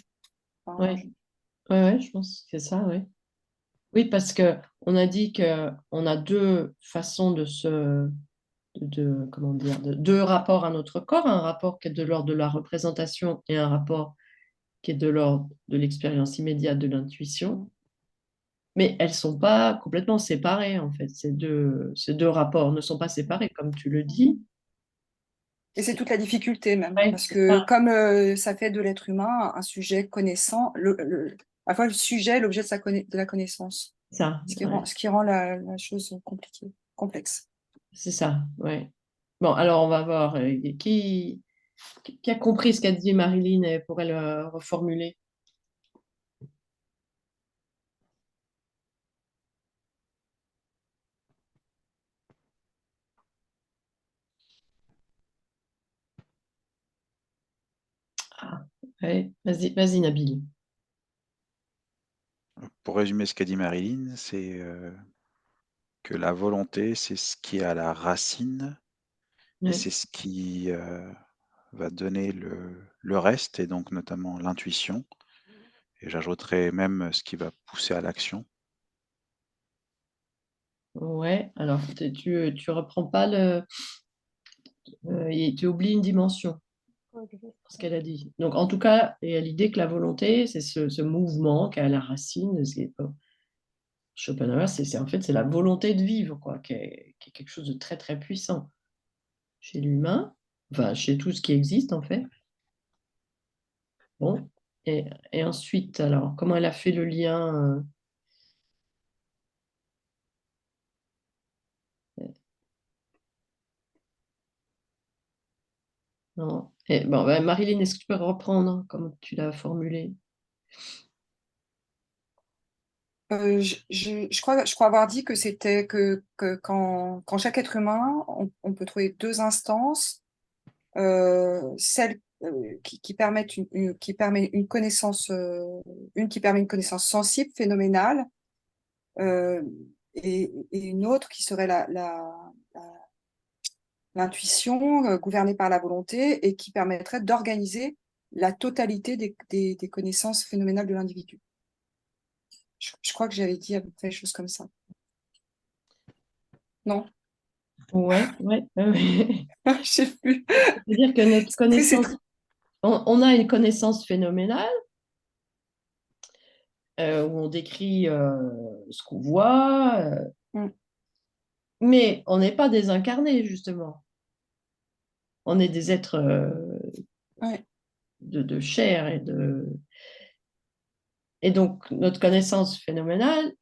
Enfin, oui, ouais, je pense que c'est ça, oui. Oui, parce que on a dit qu'on a deux façons comment dire, deux rapports à notre corps, un rapport qui est de l'ordre de la représentation et un rapport qui est de l'ordre de l'expérience immédiate de l'intuition. Mais elles ne sont pas complètement séparées, en fait. Ces deux rapports ne sont pas séparés, comme tu le dis. et c'est toute la difficulté même, Ouais, parce c'est que ça. comme ça fait de l'être humain un sujet connaissant, à la fois le sujet et l'objet de la connaissance, Ça, ouais. ce qui rend la chose compliquée, complexe. C'est ça, ouais. Bon, alors on va voir qui a compris ce qu'a dit Marilyn et pourrait le reformuler. Ah, ouais. Vas-y, Nabil. Pour résumer ce qu'a dit Marilyn, c'est que la volonté, c'est ce qui est à la racine et Ouais. c'est ce qui va donner le reste, et donc notamment l'intuition. Et j'ajouterais même ce qui va pousser à l'action. Ouais, alors tu reprends pas tu oublies une dimension, ce qu'elle a dit. Donc en tout cas, il y a l'idée que la volonté, c'est ce mouvement qui est à la racine. Schopenhauer, en fait, c'est la volonté de vivre, quoi, qui est quelque chose de très, très puissant chez l'humain, enfin, chez tout ce qui existe, en fait. Bon. Et ensuite, alors, comment elle a fait le lien non. Bon, ben, Marilyn, est-ce que tu peux reprendre comme tu l'as formulé? Je crois avoir dit que c'était que quand chaque être humain, on peut trouver deux instances, celle qui permettent qui permet une connaissance, une qui permet une connaissance sensible, phénoménale, euh, et une autre qui serait l'intuition, gouvernée par la volonté, et qui permettrait d'organiser la totalité des connaissances phénoménales de l'individu. Je crois que j'avais dit à peu près des choses comme ça. Non? Ouais, ouais, ouais. Je sais plus. C'est-à-dire que notre C'est connaissance, on a une connaissance phénoménale où on décrit ce qu'on voit, Mm. mais on n'est pas désincarné, justement. On est des êtres Ouais. de chair et donc notre connaissance phénoménale,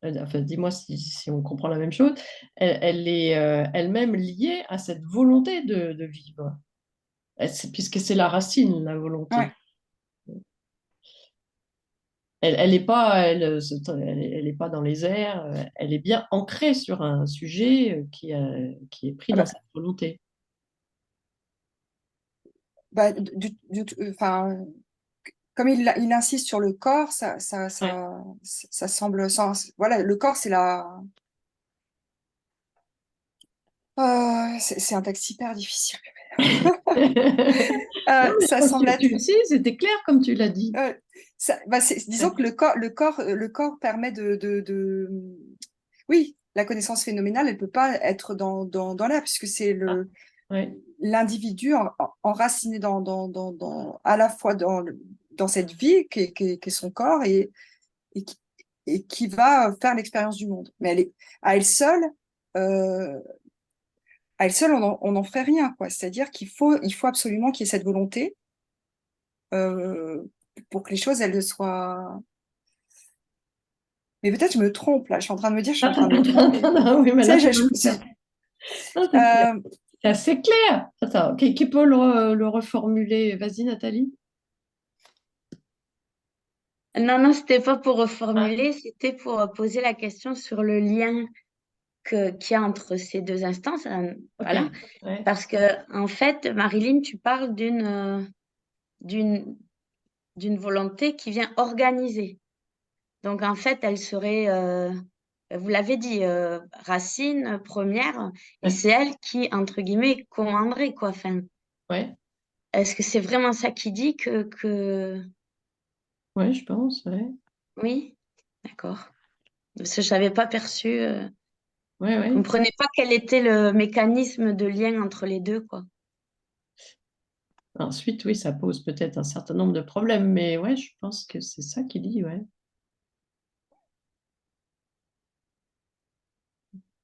enfin dis-moi si on comprend la même chose, elle est elle-même liée à cette volonté de vivre, puisque c'est la racine, la volonté. Ouais. Elle n'est pas, elle est pas dans les airs, elle est bien ancrée sur un sujet qui est pris Ah dans bah, cette volonté. bah, enfin, comme il insiste sur le corps, Ouais. ça semble voilà, le corps, c'est c'est un texte hyper difficile. Non, mais je Ça pense semble que être. c'était clair comme tu l'as dit. Disons que le corps permet oui, la connaissance phénoménale, elle peut pas être dans l'air, puisque c'est Ah, ouais. l'individu enraciné à la fois dans cette vie qui est son corps et qui, et qui va faire l'expérience du monde. Mais à elle seule, euh, on n'en fait rien, quoi. C'est-à-dire il faut absolument qu'il y ait cette volonté euh, pour que les choses elles soient Mais peut-être je me trompe, là. Je suis en train de me dire, je suis en train de me tromper. Non, oui, mais Tu là, sais, tu vas me faire. Non, euh, c'est assez clair. Attends, qui peut le reformuler? Vas-y, Nathalie. Non, non, c'était pas pour Ah, reformuler, c'était pour poser la question sur le lien qu'il y a entre ces deux instances. Voilà. ok. Ouais. Parce que, en fait, Marilyn, tu parles d'une volonté qui vient organiser. Donc, en fait, elle serait, vous l'avez dit, Racine première, et Ouais. c'est elle qui, entre guillemets, commanderait, quoi. Enfin, Ouais. est-ce que c'est vraiment ça qui dit que... Ouais, je pense. Ouais. Oui, d'accord. Parce que je n'avais pas perçu, Ouais, je ouais. comprenais pas quel était le mécanisme de lien entre les deux, quoi. Ensuite, oui, ça pose peut-être un certain nombre de problèmes, mais ouais, je pense que c'est ça qu'il dit, ouais.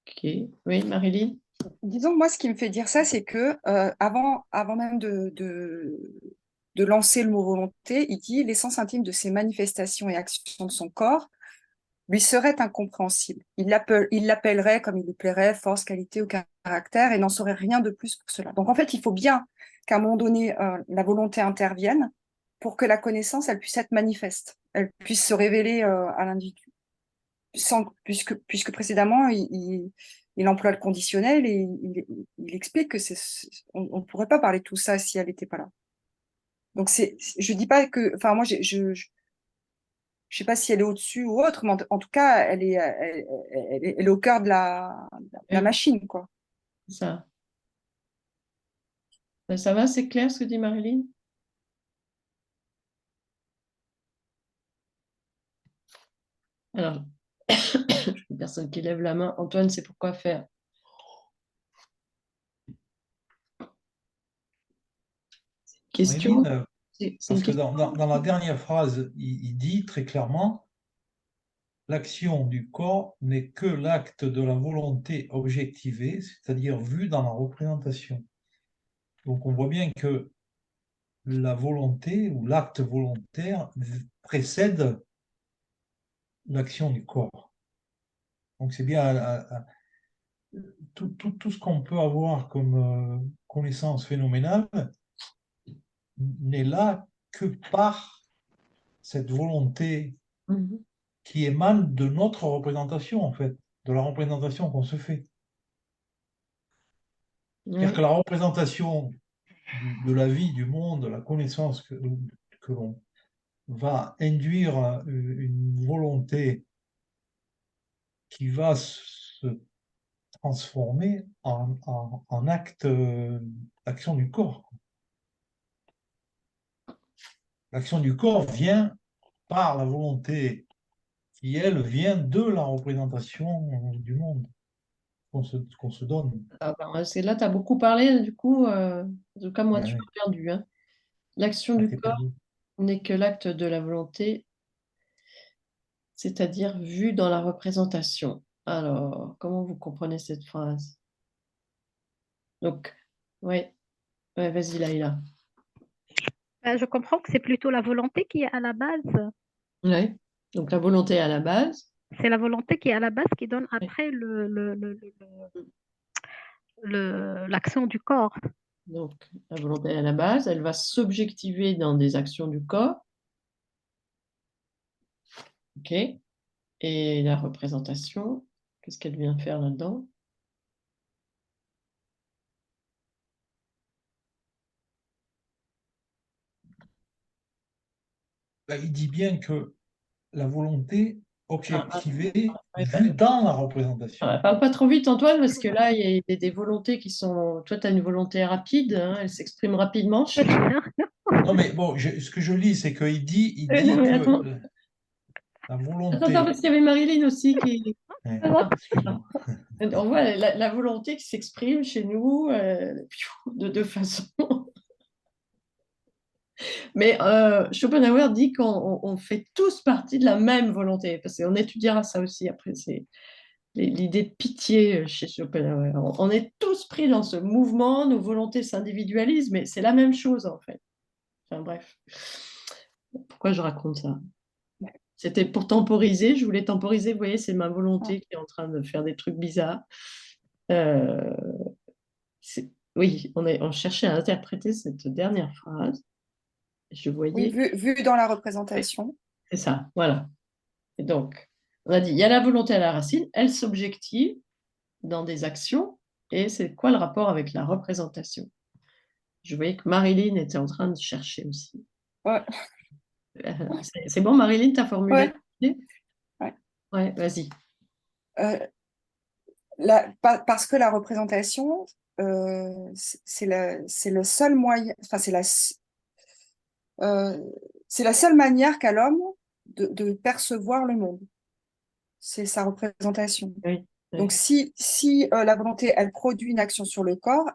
Ok. Oui, Marilyn? disons, moi, ce qui me fait dire ça, c'est que avant même de lancer le mot volonté, il dit l'essence intime de ses manifestations et actions de son corps lui serait incompréhensible. Il l'appellerait comme il lui plairait, force, qualité ou caractère, et n'en saurait rien de plus pour cela. Donc en fait, il faut bien qu'à un moment donné, la volonté intervienne pour que la connaissance, elle puisse être manifeste, elle puisse se révéler à l'individu. Puisque précédemment, il emploie le conditionnel et il explique que on ne pourrait pas parler de tout ça si elle n'était pas là. Donc je dis pas que, enfin moi, je sais pas si elle est au-dessus ou autre, mais en tout cas, elle est au cœur de la Oui, machine, quoi. c'est ça. Ça va, c'est clair ce que dit Marilyn? Alors, une personne qui lève la main. Antoine, c'est pourquoi faire? Question? Marilyn, C'est une parce que question? dans la dernière phrase, il dit très clairement, l'action du corps n'est que l'acte de la volonté objectivée, c'est-à-dire vue dans la représentation. Donc on voit bien que la volonté ou l'acte volontaire précède l'action du corps. Donc c'est bien tout ce qu'on peut avoir comme connaissance phénoménale n'est là que par cette volonté Mhm. qui émane de notre représentation, en fait, de la représentation qu'on se fait. C'est-à-dire Ouais. que la représentation de la vie, du monde, de la connaissance que l'on va induire une volonté qui va se transformer en acte d'action du corps. L'action du corps vient par la volonté qui, elle, vient de la représentation du monde qu'on se donne. Ah, ben, là, tu as beaucoup parlé, du coup, en tout cas, moi, tu Ouais, m'as perdu, hein. L'action ça du t'est corps perdu. n'est que l'acte de la volonté, c'est-à-dire vu dans la représentation. Alors, comment vous comprenez cette phrase? Donc, ouais, ouais, vas-y, Laïla. Je comprends que c'est plutôt la volonté qui est à la base. Ouais. Donc, la volonté à la base. C'est la volonté qui est à la base qui donne Ouais. après l'action du corps. Donc, la volonté à la base, elle va s'objectiver dans des actions du corps. OK. Et la représentation, qu'est-ce qu'elle vient faire là-dedans? Là, il dit bien que la volonté Ah, objectivée ouais, vue dans la représentation. parle pas trop vite, Antoine, parce que là, il y a des volontés qui sont. Toi, tu as une volonté rapide, hein, elle s'exprime rapidement. Non, mais bon, ce que je lis, c'est qu'il dit, Non, mais que attends, la attends, volonté. parce qu'il y avait Marilyn aussi qui. Ouais, Attends. excuse-moi. On voit la volonté qui s'exprime chez nous de deux façons. Mais Schopenhauer dit qu'on fait tous partie de la même volonté, parce qu'on étudiera ça aussi après, c'est l'idée de pitié chez Schopenhauer. On est tous pris dans ce mouvement, nos volontés s'individualisent, mais c'est la même chose en fait. Enfin bref, pourquoi je raconte ça? C'était pour temporiser. Je voulais temporiser. Vous voyez, c'est ma volonté qui est en train de faire des trucs bizarres. Euh, oui, on cherchait à interpréter cette dernière phrase. Je Oui, voyais. vu dans la représentation. C'est ça, voilà. Et donc, on a dit, il y a la volonté à la racine, elle s'objective dans des actions, et c'est quoi le rapport avec la représentation? Je voyais que Marilyn était en train de chercher aussi. Ouais. C'est bon, Marilyn, tu as formulé? Ouais. Ouais, vas-y. Parce que la représentation, c'est le seul moyen, enfin, c'est la seule manière qu'a l'homme de percevoir le monde. C'est sa représentation. Oui, oui. Donc, si la volonté, elle produit une action sur le corps,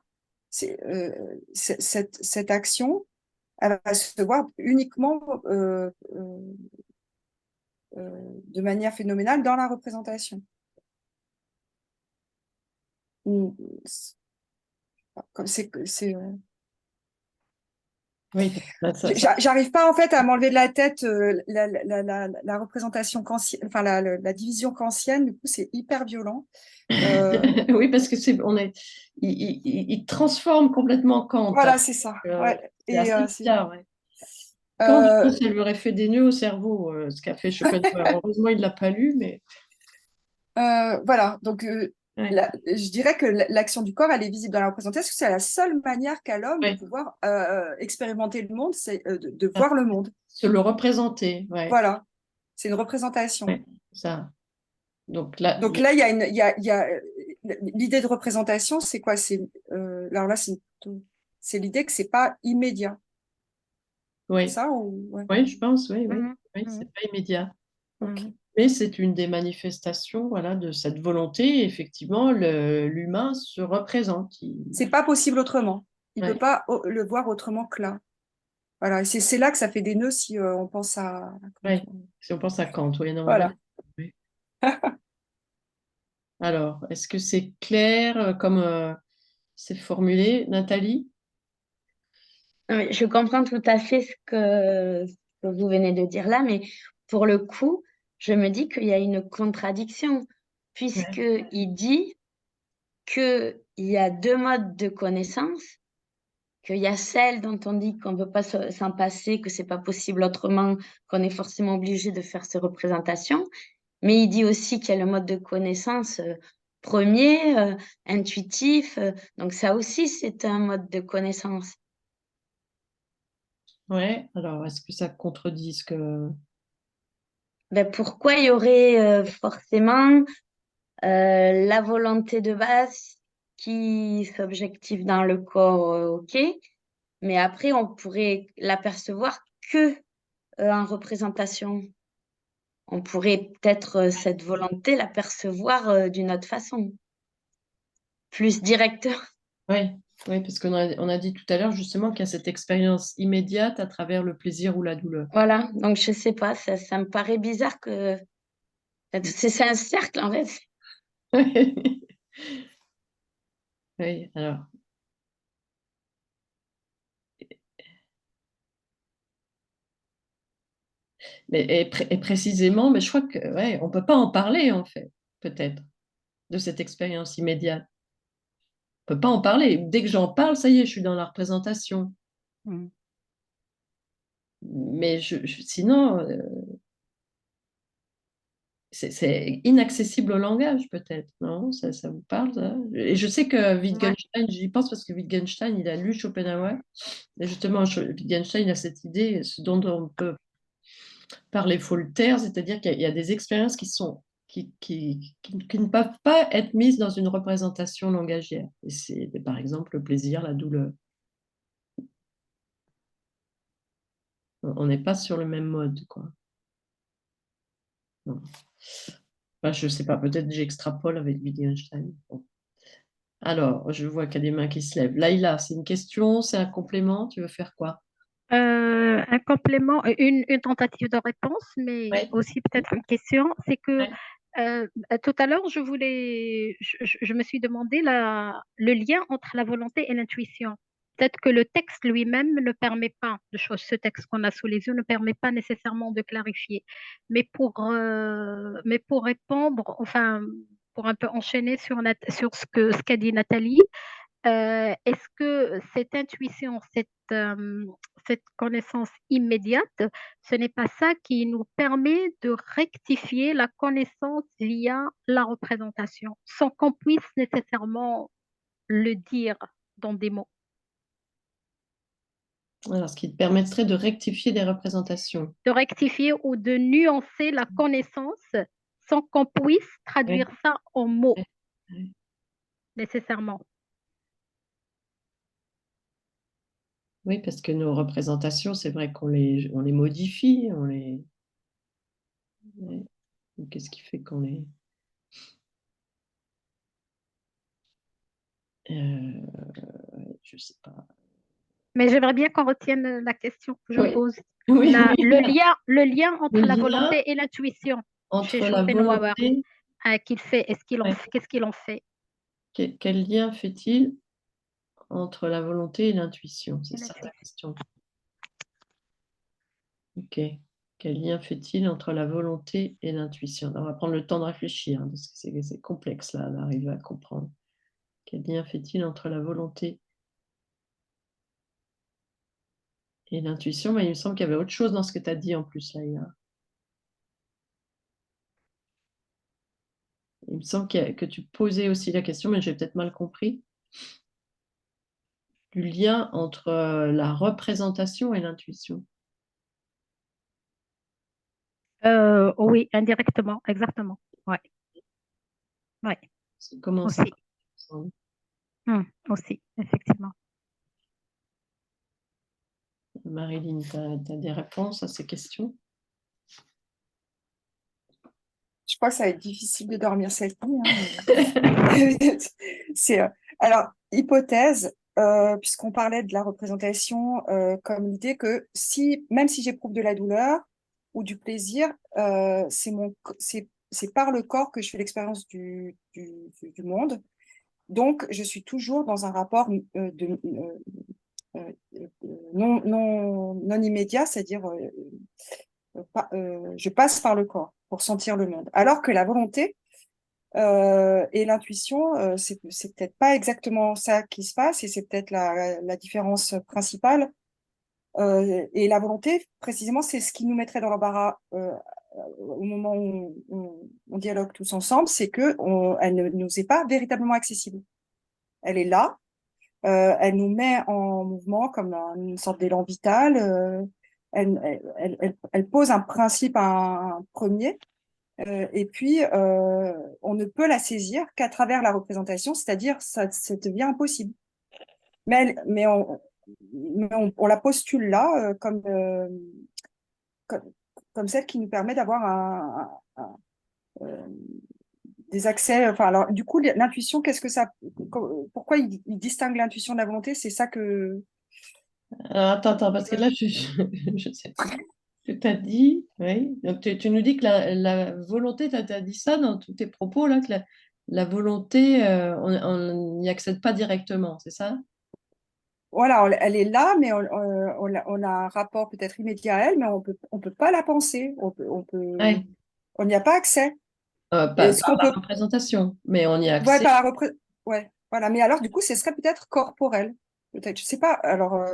cette action, elle va se voir uniquement de manière phénoménale dans la représentation. Comme Oui, j'arrive pas en fait à m'enlever de la tête la représentation kantienne, enfin la division kantienne, du coup c'est hyper violent. Oui, parce que il transforme complètement Kant. Voilà, c'est ça. Ouais. C'est assez bizarre, ouais. Kant, ça lui aurait fait des nœuds au cerveau, ce qu'a fait Schopenhauer. Heureusement, il ne l'a pas lu, mais... Voilà, donc je dirais que l'action du corps, elle est visible dans la représentation, c'est la seule manière qu'a l'homme de pouvoir expérimenter le monde, c'est de voir le monde. Se le représenter, ouais. Voilà, c'est une représentation. Ouais, ça. Donc là, il y a l'idée de représentation, c'est quoi? Alors là, c'est l'idée que c'est pas immédiat. Oui. Ça ou... ouais. Oui, je pense, oui, c'est pas immédiat. Okay. Mais c'est une des manifestations, voilà, de cette volonté. Effectivement, l'humain se représente. C'est pas possible autrement. Il peut pas le voir autrement que là. Voilà, c'est là que ça fait des nœuds si on pense à... Oui, si on pense à Kant, oui, non, voilà. Oui. Alors, est-ce que c'est clair comme c'est formulé, Nathalie? Oui, je comprends tout à fait ce que vous venez de dire là, mais pour le coup, je me dis qu'il y a une contradiction, puisqu'il dit qu'il y a deux modes de connaissance, qu'il y a celle dont on dit qu'on ne peut pas s'en passer, que c'est pas possible autrement, qu'on est forcément obligé de faire ces représentations, mais il dit aussi qu'il y a le mode de connaissance premier, intuitif, donc ça aussi c'est un mode de connaissance. Ouais, alors est-ce que ça contredit ce que... Ben, pourquoi il y aurait forcément la volonté de base qui s'objective dans le corps, ok, mais après on pourrait l'apercevoir que en représentation. On pourrait peut-être cette volonté l'apercevoir d'une autre façon, plus directeur. Oui, parce qu'on a dit tout à l'heure justement qu'il y a cette expérience immédiate à travers le plaisir ou la douleur. Voilà, donc je sais pas, ça me paraît bizarre que c'est un cercle en fait. Oui, alors. Et précisément, mais je crois que on ne peut pas en parler en fait, peut-être, de cette expérience immédiate. On ne peut pas en parler. Dès que j'en parle, ça y est, je suis dans la représentation. Mais sinon, c'est inaccessible au langage, peut-être, non? Ça vous parle, ça? Et je sais que Wittgenstein, j'y pense parce que Wittgenstein, il a lu Schopenhauer. Et justement, Wittgenstein a cette idée, ce dont on peut parler, il faut le taire, c'est-à-dire qu'il y a des expériences qui ne peuvent pas être mises dans une représentation langagière. Et c'est par exemple le plaisir, la douleur. On n'est pas sur le même mode, quoi. Non. Enfin, je ne sais pas, peut-être j'extrapole avec Wittgenstein. Bon. Alors, je vois qu'il y a des mains qui se lèvent. Laïla, c'est une question, c'est un complément, tu veux faire quoi? Un complément, une tentative de réponse, mais aussi peut-être une question. C'est que tout à l'heure, je me suis demandé le lien entre la volonté et l'intuition. peut-être que le texte lui-même ne permet pas, ce texte qu'on a sous les yeux ne permet pas nécessairement de clarifier. Mais pour répondre, enfin, pour un peu enchaîner sur ce qu'a dit Nathalie, est-ce que cette intuition, cette connaissance immédiate, ce n'est pas ça qui nous permet de rectifier la connaissance via la représentation, sans qu'on puisse nécessairement le dire dans des mots? Alors, ce qui te permettrait de rectifier des représentations. De rectifier ou de nuancer la connaissance sans qu'on puisse traduire Oui. ça en mots Oui. nécessairement. Oui, parce que nos représentations, c'est vrai qu'on on les modifie, ouais. Qu'est-ce qui fait qu'on les... je sais pas. Mais j'aimerais bien qu'on retienne la question que je Oui. pose. Oui, Le lien entre Le la lien volonté et l'intuition chez entre la Schopenhauer, volonté, qu'il fait, Ouais. qu'est-ce qu'il en fait? Quel lien fait-il entre la volonté et l'intuition? C'est Et ça ta l'intuition. question. Ok. Quel lien fait-il entre la volonté et l'intuition? On va prendre le temps de réfléchir, parce que c'est complexe là, d'arriver à comprendre. Quel lien fait-il entre la volonté et l'intuition? Mais il me semble qu'il y avait autre chose dans ce que tu as dit en plus, Laïla. Il me semble que tu posais aussi la question, mais j'ai peut-être mal compris, du lien entre la représentation et l'intuition. Oui, indirectement, exactement. Ouais. Ouais. Comment Aussi. ça? Aussi, effectivement. Marilyn, tu as des réponses à ces questions? Je crois que ça va être difficile de dormir cette nuit, hein, mais alors, hypothèse, puisqu'on parlait de la représentation comme l'idée que même si j'éprouve de la douleur ou du plaisir, c'est par le corps que je fais l'expérience du monde. Donc, je suis toujours dans un rapport non immédiat, c'est-à-dire je passe par le corps pour sentir le monde. Alors que la volonté et l'intuition, c'est peut-être pas exactement ça qui se passe, et c'est peut-être la différence principale. Et la volonté, précisément, c'est ce qui nous mettrait dans l'embarras au moment où on dialogue tous ensemble, c'est qu'elle ne nous est pas véritablement accessible. Elle est là, elle nous met en mouvement comme une sorte d'élan vital. Elle pose un principe, un premier, et puis on ne peut la saisir qu'à travers la représentation, c'est-à-dire ça devient impossible. Mais on la postule là comme celle qui nous permet d'avoir des accès. Enfin, alors, du coup, l'intuition, qu'est-ce que ça. Pourquoi il distingue l'intuition de la volonté? C'est ça que. Alors, attends, parce que là, je sais pas ce que tu as dit. Oui. Donc, tu nous dis que la volonté, tu as dit ça dans tous tes propos, là, que la volonté, on n'y accède pas directement, c'est ça? Voilà, elle est là, mais on a un rapport peut-être immédiat à elle, mais on peut pas la penser. Ouais. On n'y a pas accès. Pas Est-ce qu'on par la peut. représentation, mais on y a Ouais, accès. par la ouais, voilà. Mais alors, du coup, ce serait peut-être corporel. Peut-être, je sais pas. Alors,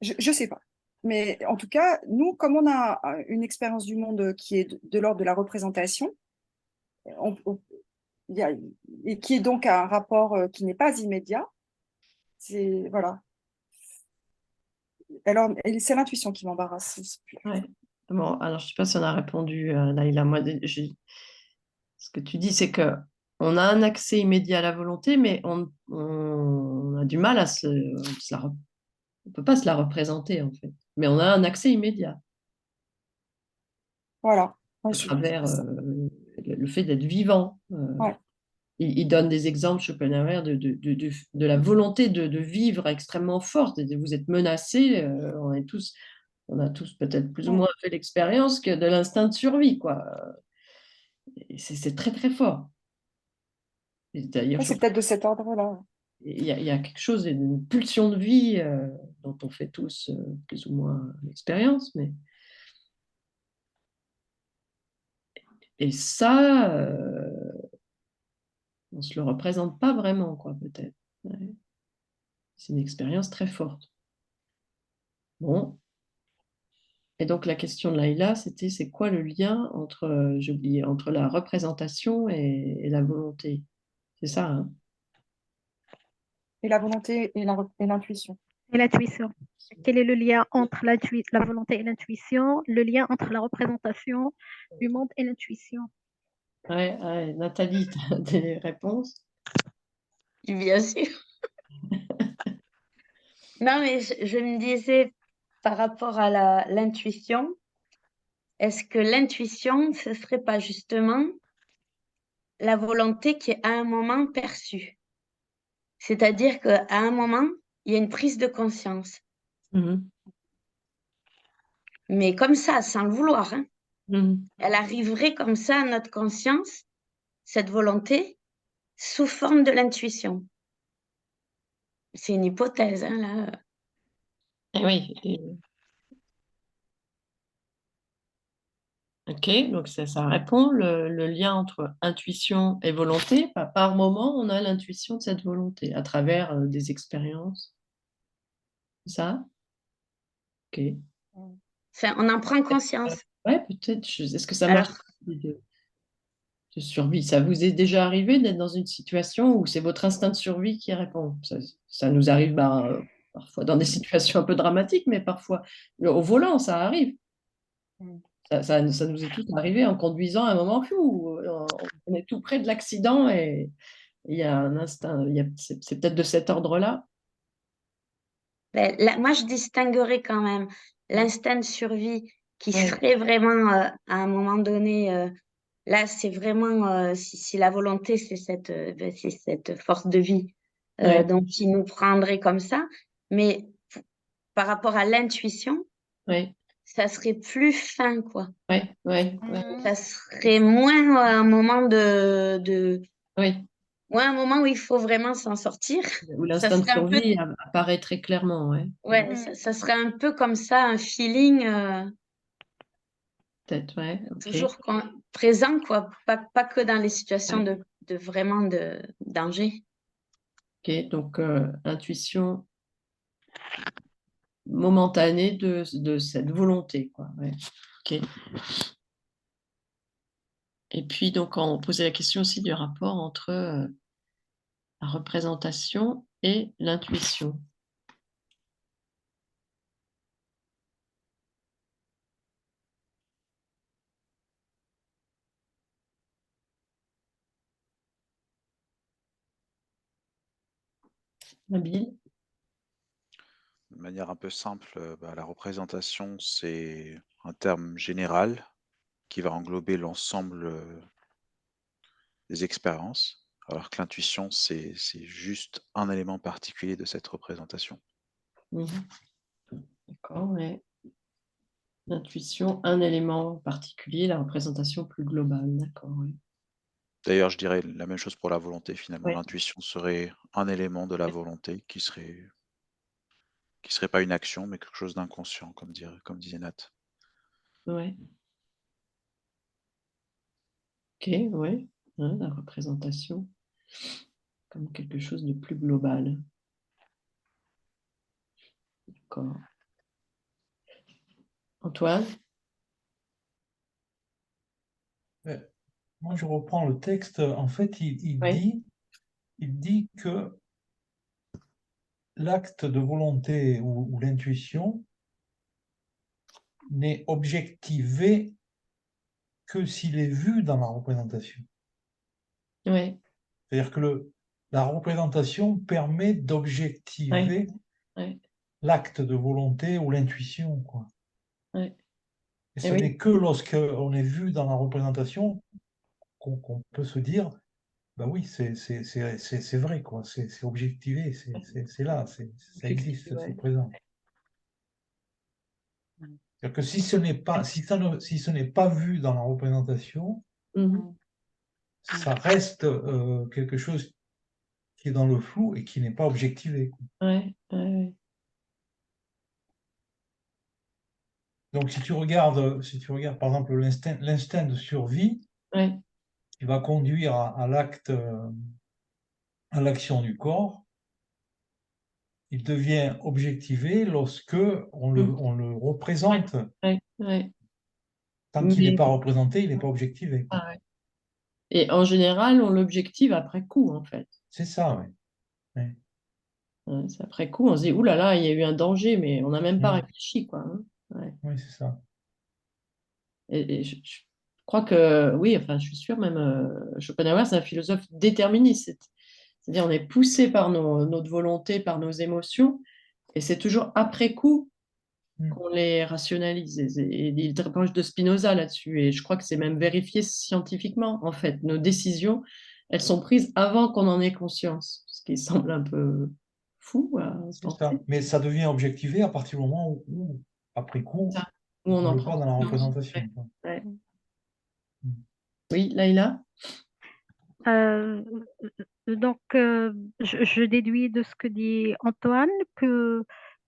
je sais pas. Mais en tout cas, nous, comme on a une expérience du monde qui est de l'ordre de la représentation, il y a, et qui est donc un rapport qui n'est pas immédiat, c'est voilà. Alors, c'est l'intuition qui m'embarrasse. Ouais. Bon, alors je ne sais pas si on a répondu, Naïla. Moi, ce que tu dis, c'est que on a un accès immédiat à la volonté, mais on a du mal à on peut pas se la représenter en fait. Mais on a un accès immédiat Voilà. Ouais, à travers le fait d'être vivant. ouais. Il donne des exemples, Schopenhauer, de la volonté de vivre extrêmement forte. Vous êtes menacés, on a tous peut-être plus ou Ouais. moins fait l'expérience que de l'instinct de survie, quoi. Et c'est très très fort. Et d'ailleurs, Ouais, c'est peut-être de cet ordre-là. il y a quelque chose, une pulsion de vie dont on fait tous plus ou moins l'expérience, mais et ça, on se le représente pas vraiment, quoi, peut-être. Ouais. C'est une expérience très forte. Bon. Et donc la question de Laïla, c'était c'est quoi le lien entre, j'ai oublié, entre la représentation et la volonté? C'est ça, hein? Et la volonté et l'intuition. Et l'intuition. Quel est le lien entre la volonté et l'intuition, le lien entre la représentation du monde et l'intuition? Ouais, ouais. Nathalie, tu as des réponses? Bien sûr. Non, mais je me disais par rapport à l'intuition, est-ce que l'intuition, ce serait pas justement la volonté qui est à un moment perçue? C'est-à-dire qu'à un moment, il y a une prise de conscience. Mhm. Mais comme ça, sans le vouloir, hein. Mhm. Elle arriverait comme ça à notre conscience, cette volonté, sous forme de l'intuition. C'est une hypothèse, hein, là. Eh oui. Ok, donc ça répond le lien entre intuition et volonté. Par moment, on a l'intuition de cette volonté à travers des expériences. C'est ça? Ok. Enfin, on en prend conscience. Ouais, peut-être. Est-ce que ça marche Alors, de survie? Ça vous est déjà arrivé d'être dans une situation où c'est votre instinct de survie qui répond? Ça nous arrive parfois dans des situations un peu dramatiques, mais parfois au volant, ça arrive. Ça nous est tous arrivé en conduisant à un moment où on est tout près de l'accident et il y a un instinct, c'est peut-être de cet ordre-là. ben, là, moi, je distinguerais quand même l'instinct de survie qui Ouais. serait vraiment, à un moment donné, là, c'est vraiment, si la volonté, c'est cette force de vie, Ouais. donc qui nous prendrait comme ça. Mais par rapport à l'intuition, Ouais. ça serait plus fin, quoi. Ouais. Ouais. Ça serait moins un moment Ouais. moins un moment où il faut vraiment s'en sortir. Où Ça l'instinct de serait un peu, survie apparaît très clairement. Ouais. ouais, ça serait un peu comme ça, un feeling Peut-être, ouais. Ok. toujours présent, quoi. Pas que dans les situations Ouais. de vraiment de danger. Ok, donc intuition momentanée de cette volonté, quoi. Ouais. Ok. Et puis, donc, on posait la question aussi du rapport entre la représentation et l'intuition. Nabil? De manière un peu simple, la représentation, c'est un terme général qui va englober l'ensemble des expériences, alors que l'intuition, c'est juste un élément particulier de cette représentation. Mhm. D'accord, ouais. L'intuition, un élément particulier, la représentation plus globale. D'accord, ouais. D'ailleurs, je dirais la même chose pour la volonté, finalement. Ouais. L'intuition serait un élément de la volonté qui serait pas une action, mais quelque chose d'inconscient, comme disait Nat. Ouais. Ok, ouais. Hein, la représentation comme quelque chose de plus global. D'accord. Antoine? Moi, je reprends le texte. En fait, il Oui. dit que l'acte de volonté ou l'intuition n'est objectivé que s'il est vu dans la représentation. Oui. C'est-à-dire que la représentation permet d'objectiver Ouais. l'acte de volonté ou l'intuition, quoi. Ouais. Et Et ce oui. n'est que lorsqu'on est vu dans la représentation qu'on peut se dire, bah oui, c'est vrai, quoi. C'est objectivé, c'est là, ça existe, Ouais. c'est présent. C'est-à-dire que si ce n'est pas, si ce n'est pas vu dans la représentation, Mhm. ça reste quelque chose qui est dans le flou et qui n'est pas objectivé. Ouais, ouais, Donc, si tu regardes par exemple l'instinct de survie, ouais, qui va conduire à l'action du corps, il devient objectivé lorsque on le représente. ouais, ouais. Tant qu'il n'est Mais- pas représenté, il n'est pas objectivé. Ah ouais. Et en général, on l'objective après coup, en fait. C'est ça, oui. C'est après coup, on se dit, ouh là là, il y a eu un danger, mais on n'a même pas Mm. réfléchi, quoi. Hein. Ouais. Oui, c'est ça. Et je crois que, oui, enfin, je suis sûre même, Schopenhauer, c'est un philosophe déterministe. C'est-à-dire, on est poussé par notre volonté, par nos émotions, et c'est toujours après coup qu'on les rationalise. Et il est très proche de Spinoza là-dessus, et je crois que c'est même vérifié scientifiquement, en fait. Nos décisions, elles sont prises avant qu'on en ait conscience, ce qui semble un peu fou à C'est ça. penser. Mais ça devient objectivé à partir du moment où après coup, Ça, où on on en le prend voit dans la conscience. représentation. Ouais, quoi. ouais. Oui, Laïla? Donc, je déduis de ce que dit Antoine que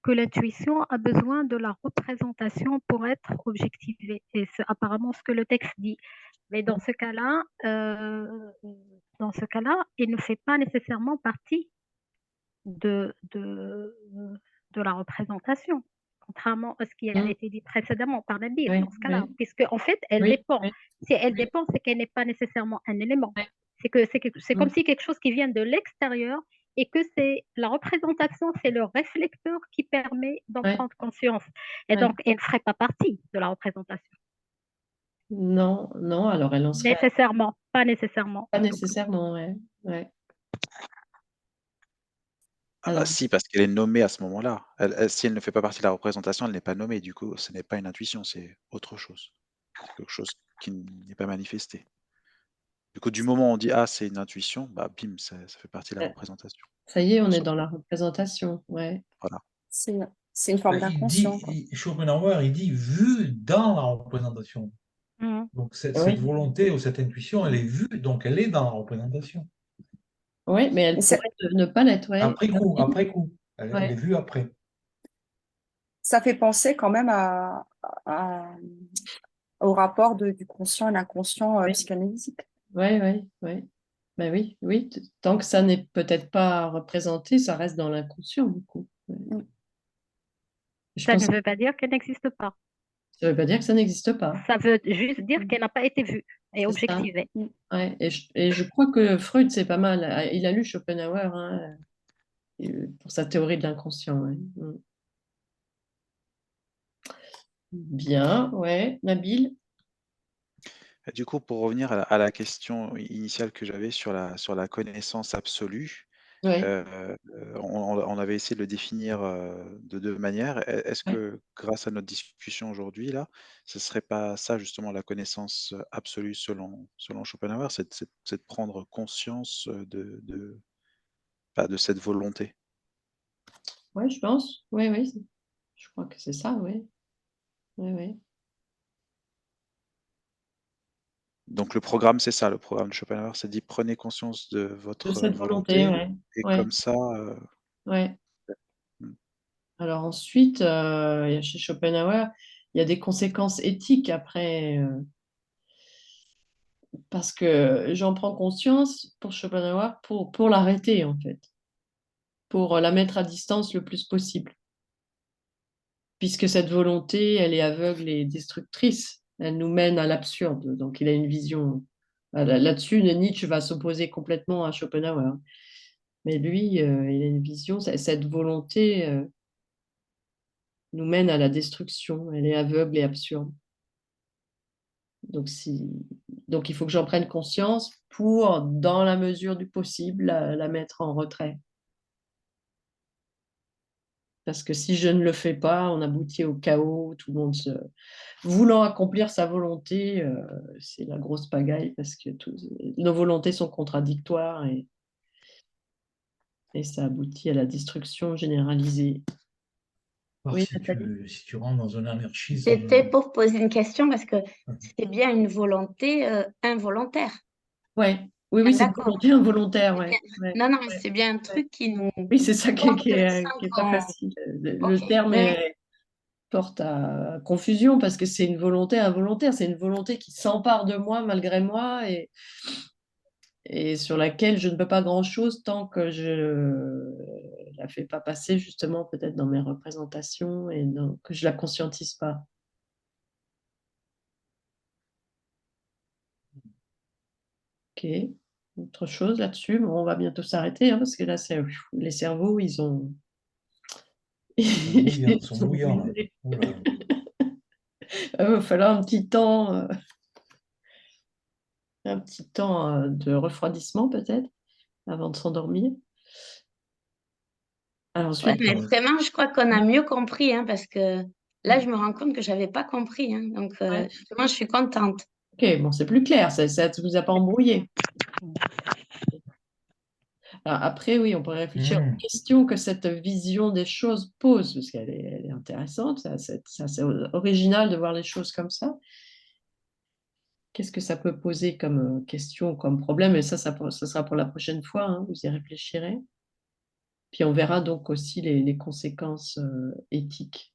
l'intuition a besoin de la représentation pour être objectivée. Et c'est apparemment ce que le texte dit. Mais dans ce cas-là, il ne fait pas nécessairement partie de la représentation, contrairement à ce qui a été dit précédemment par Nabil, Oui, dans ce cas-là, oui, puisque en fait, elle oui, dépend. oui, Si elle oui. dépend, c'est qu'elle n'est pas nécessairement un élément. Oui. C'est comme si quelque chose qui vient de l'extérieur et que c'est la représentation, c'est le réflecteur qui permet d'en Ouais, prendre conscience. Et ouais. donc, elle ne ferait pas partie de la représentation. Non, non, alors elle en serait Nécessairement, pas nécessairement. pas nécessairement, ouais. Ouais. Ah bah Alors, si, parce qu'elle est nommée à ce moment-là. Si elle ne fait pas partie de la représentation, elle n'est pas nommée. Du coup, ce n'est pas une intuition, c'est autre chose. C'est quelque chose qui n'est pas manifesté. Du coup, du moment où on dit ah, c'est une intuition, bah bim, ça fait partie de la représentation. ça y est, on est Sauf dans que- la représentation, ouais. Voilà. C'est une forme d'inconscient. Schopenhauer, il dit vu dans la représentation. Mhm. Donc cette Oui, volonté ou cette intuition, elle est vue, donc elle est dans la représentation. oui, mais elle Et ça, pourrait ne pas l'être, ouais. Après coup. Elle Ouais. est vue après. ça fait penser quand même au rapport du conscient et l'inconscient Oui, psychanalytique. oui, oui, oui. Ben oui, oui. Tant que ça n'est peut-être pas représenté, ça reste dans l'inconscient, du coup. Ouais. Je Ça pense ne que veut pas dire qu'elle n'existe pas. ça ne veut pas dire que ça n'existe pas. Ça veut juste dire qu'elle n'a pas été vue et C'est ça. objectivée. Ouais. Et je crois que Freud, c'est pas mal. Il a lu Schopenhauer, hein, pour sa théorie de l'inconscient. Ouais. Bien, ouais. Nabil? Et du coup, pour revenir à la question initiale que j'avais sur la connaissance absolue, Ouais. on avait essayé de le définir de deux manières. Est-ce Ouais. que grâce à notre discussion aujourd'hui, là, ce ne serait pas ça justement la connaissance absolue selon Schopenhauer, c'est de prendre conscience de cette volonté? Ouais, je pense. Oui, oui. Je crois que c'est ça, oui. Oui, oui. Donc le programme, c'est ça, le programme de Schopenhauer, c'est dit prenez conscience de De votre cette volonté, volonté ouais. et Ouais, comme ça, ouais. hmm. Alors ensuite, chez Schopenhauer, il y a des conséquences éthiques après, parce que j'en prends conscience pour Schopenhauer pour l'arrêter, en fait, pour la mettre à distance le plus possible, puisque cette volonté, elle est aveugle et destructrice. Elle nous mène à l'absurde. Donc il a une vision. Là-dessus, Nietzsche va s'opposer complètement à Schopenhauer. Mais lui, il a une vision, cette volonté nous mène à la destruction. Elle est aveugle et absurde. Donc, donc il faut que j'en prenne conscience pour, dans la mesure du possible, la mettre en retrait. Parce que si je ne le fais pas, on aboutit au chaos, tout le monde voulant accomplir sa volonté, c'est la grosse pagaille parce que nos volontés sont contradictoires et ça aboutit à la destruction généralisée. Oui, Nathalie? Si tu rentres dans un anarchisme. C'était pour poser une question parce que c'est bien une volonté involontaire. Ouais, Oui, oui, c'est une D'accord. volonté involontaire, C'est ouais. bien. Ouais, Non, non, mais ouais, c'est bien un ouais. truc qui nous Oui, c'est ça porte qui sans est pas qu'on... facile. Ok. Le terme Oui, oui. porte à confusion parce que c'est une volonté involontaire, c'est une volonté qui s'empare de moi malgré moi et sur laquelle je ne peux pas grand-chose tant que je la fais pas passer justement peut-être dans mes représentations et que je la conscientise pas. Ok. Autre chose là-dessus? Bon, on va bientôt s'arrêter hein, parce que là, les cerveaux, ils ont, Ils sont ils ont bouillants, là. brûlé. Oh là là. Il va falloir un petit temps de refroidissement peut-être avant de s'endormir. Alors Ouais, ensuite, mais vraiment, je crois qu'on a mieux compris, hein, parce que là, je me rends compte que je n'avais pas compris. Hein, donc, ouais. vraiment, je suis contente. Ok, bon, c'est plus clair, ça ne vous a pas embrouillé. Alors après, oui, on pourrait réfléchir aux Hmm. questions que cette vision des choses pose, parce elle est intéressante, c'est assez original de voir les choses comme ça. Qu'est-ce que ça peut poser comme question, comme problème? Et ça sera pour la prochaine fois, hein, vous y réfléchirez. Puis on verra donc aussi les conséquences éthiques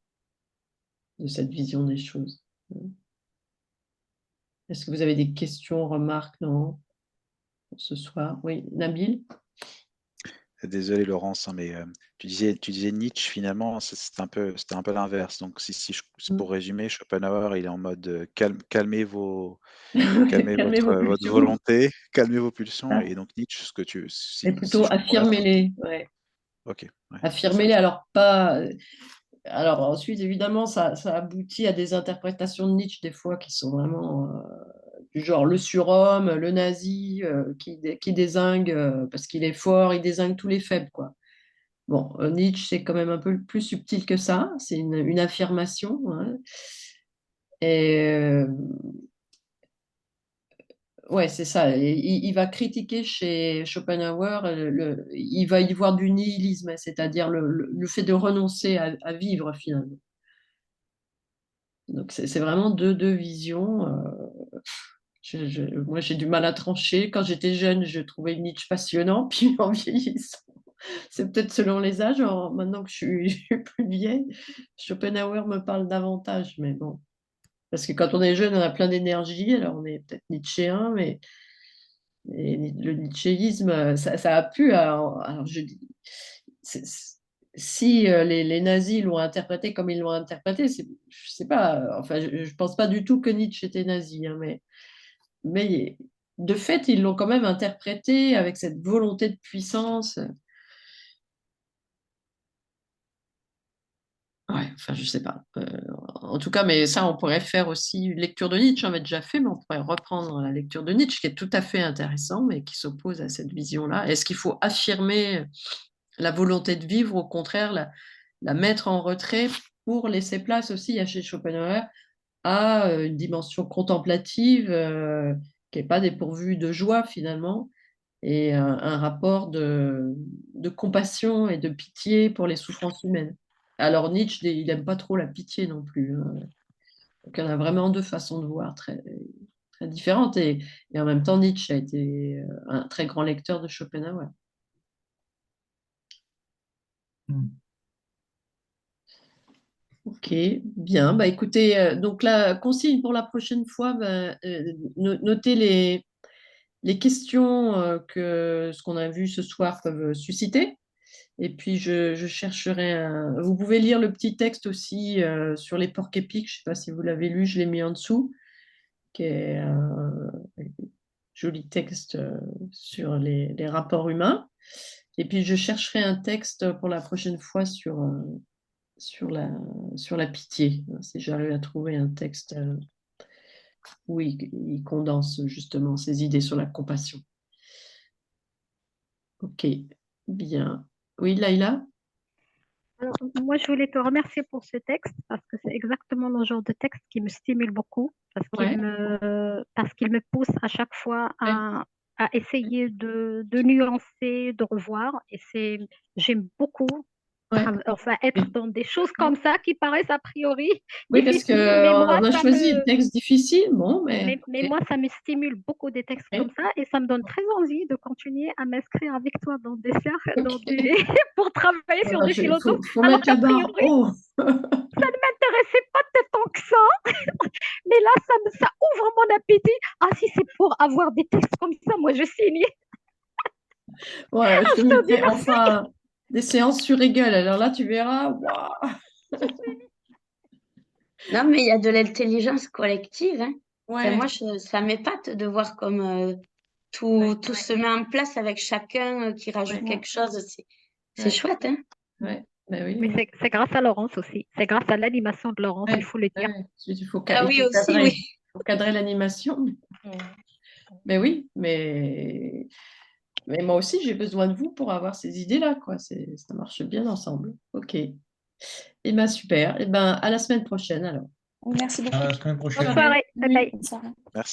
de cette vision des choses. Est-ce que vous avez des questions, remarques, non, pour ce soir? Oui, Nabil? Désolé Laurence, hein, mais tu disais Nietzsche finalement, c'était un peu l'inverse. Donc si pour résumer, Schopenhauer, il est en mode calmez Calmez vos votre pulsions. volonté, calmez vos pulsions. Ah. Et donc Nietzsche, Et si plutôt je comprends bien, affirmez-les. Ouais. ok, ouais, c'est ça. Affirmez-les, alors pas. Alors ensuite, évidemment, ça aboutit à des interprétations de Nietzsche des fois qui sont vraiment du genre le surhomme, le nazi, qui dézingue parce qu'il est fort, il dézingue tous les faibles, quoi. Bon, Nietzsche, c'est quand même un peu plus subtil que ça, c'est une affirmation. Hein. Et ouais, c'est ça. Et il va critiquer chez Schopenhauer, il va y voir du nihilisme, c'est-à-dire le fait de renoncer à vivre finalement. Donc c'est vraiment deux visions. Moi, j'ai du mal à trancher. Quand j'étais jeune, je trouvais Nietzsche passionnant, puis en vieillissant, c'est peut-être selon les âges. Maintenant que je suis plus vieille, Schopenhauer me parle davantage, mais bon. Parce que quand on est jeune, on a plein d'énergie, alors on est peut-être nietzschéen, mais le nietzschéisme, ça a pu. Alors je dis, si les nazis l'ont interprété comme ils l'ont interprété, je sais pas, enfin, je ne pense pas du tout que Nietzsche était nazi, hein, mais de fait, ils l'ont quand même interprété avec cette volonté de puissance. Ouais, enfin, je sais pas. En tout cas, mais ça, on pourrait faire aussi une lecture de Nietzsche. On avait déjà fait, mais on pourrait reprendre la lecture de Nietzsche, qui est tout à fait intéressant, mais qui s'oppose à cette vision-là. Est-ce qu'il faut affirmer la volonté de vivre, au contraire, la mettre en retrait pour laisser place aussi, chez Schopenhauer, à une dimension contemplative qui n'est pas dépourvue de joie finalement, et un rapport de compassion et de pitié pour les souffrances humaines. Alors Nietzsche, il n'aime pas trop la pitié non plus. Hein. Donc il y en a vraiment deux façons de voir très, très différentes. Et en même temps, Nietzsche a été un très grand lecteur de Schopenhauer. Ok, bien. Bah, écoutez, donc la consigne pour la prochaine fois, notez les questions que ce qu'on a vu ce soir peuvent susciter. Et puis, je chercherai Vous pouvez lire le petit texte aussi sur les porcs épics. Je ne sais pas si vous l'avez lu, je l'ai mis en dessous, qui est un joli texte sur les rapports humains. Et puis, je chercherai un texte pour la prochaine fois sur la pitié, si j'arrive à trouver un texte où il condense justement ses idées sur la compassion. Ok, bien. Oui, Laïla? Alors, moi, je voulais te remercier pour ce texte parce que c'est exactement le genre de texte qui me stimule beaucoup, Ouais, parce qu'il me pousse à chaque fois ouais. à essayer de nuancer, de revoir. Et j'aime beaucoup Ouais. enfin, être dans des choses comme ça qui paraissent a priori Oui, parce difficiles, mais qu'on moi, a ça choisi me, le texte difficile, bon, mais mais moi, ça me stimule beaucoup des textes ok. comme ça et ça me donne très envie de continuer à m'inscrire avec toi dans des cercles, Ok. pour travailler sur Voilà, des philosophes, faut alors mettre la qu'a barre priori, haut. ça ne m'intéressait pas tant que ça. Mais là, ça ouvre mon appétit. Ah, si c'est pour avoir des textes comme ça, moi, je signe. Ouais, je te Je te dis mettrai merci. enfin des séances sur Hegel. Alors là, tu verras. Waouh. Non, mais il y a de l'intelligence collective, hein. Enfin, Ouais, moi, ça m'épate de voir comme tout se met en place avec chacun qui rajoute ouais, quelque chose. C'est ouais, chouette, hein. ouais. Ben oui, Mais oui. c'est grâce à Laurence aussi. C'est grâce à l'animation de Laurence, il Ouais, faut le dire. ouais. Ah Il oui, faut aussi, cadrer, oui. faut cadrer l'animation. Mais oui, mais moi aussi, j'ai besoin de vous pour avoir ces idées-là, quoi. Ça marche bien ensemble. OK. Eh bien, super. Eh ben, à la semaine prochaine, alors. Merci À beaucoup. la semaine Bonne prochaine. soirée. Bye bye. Bonne soirée. Merci.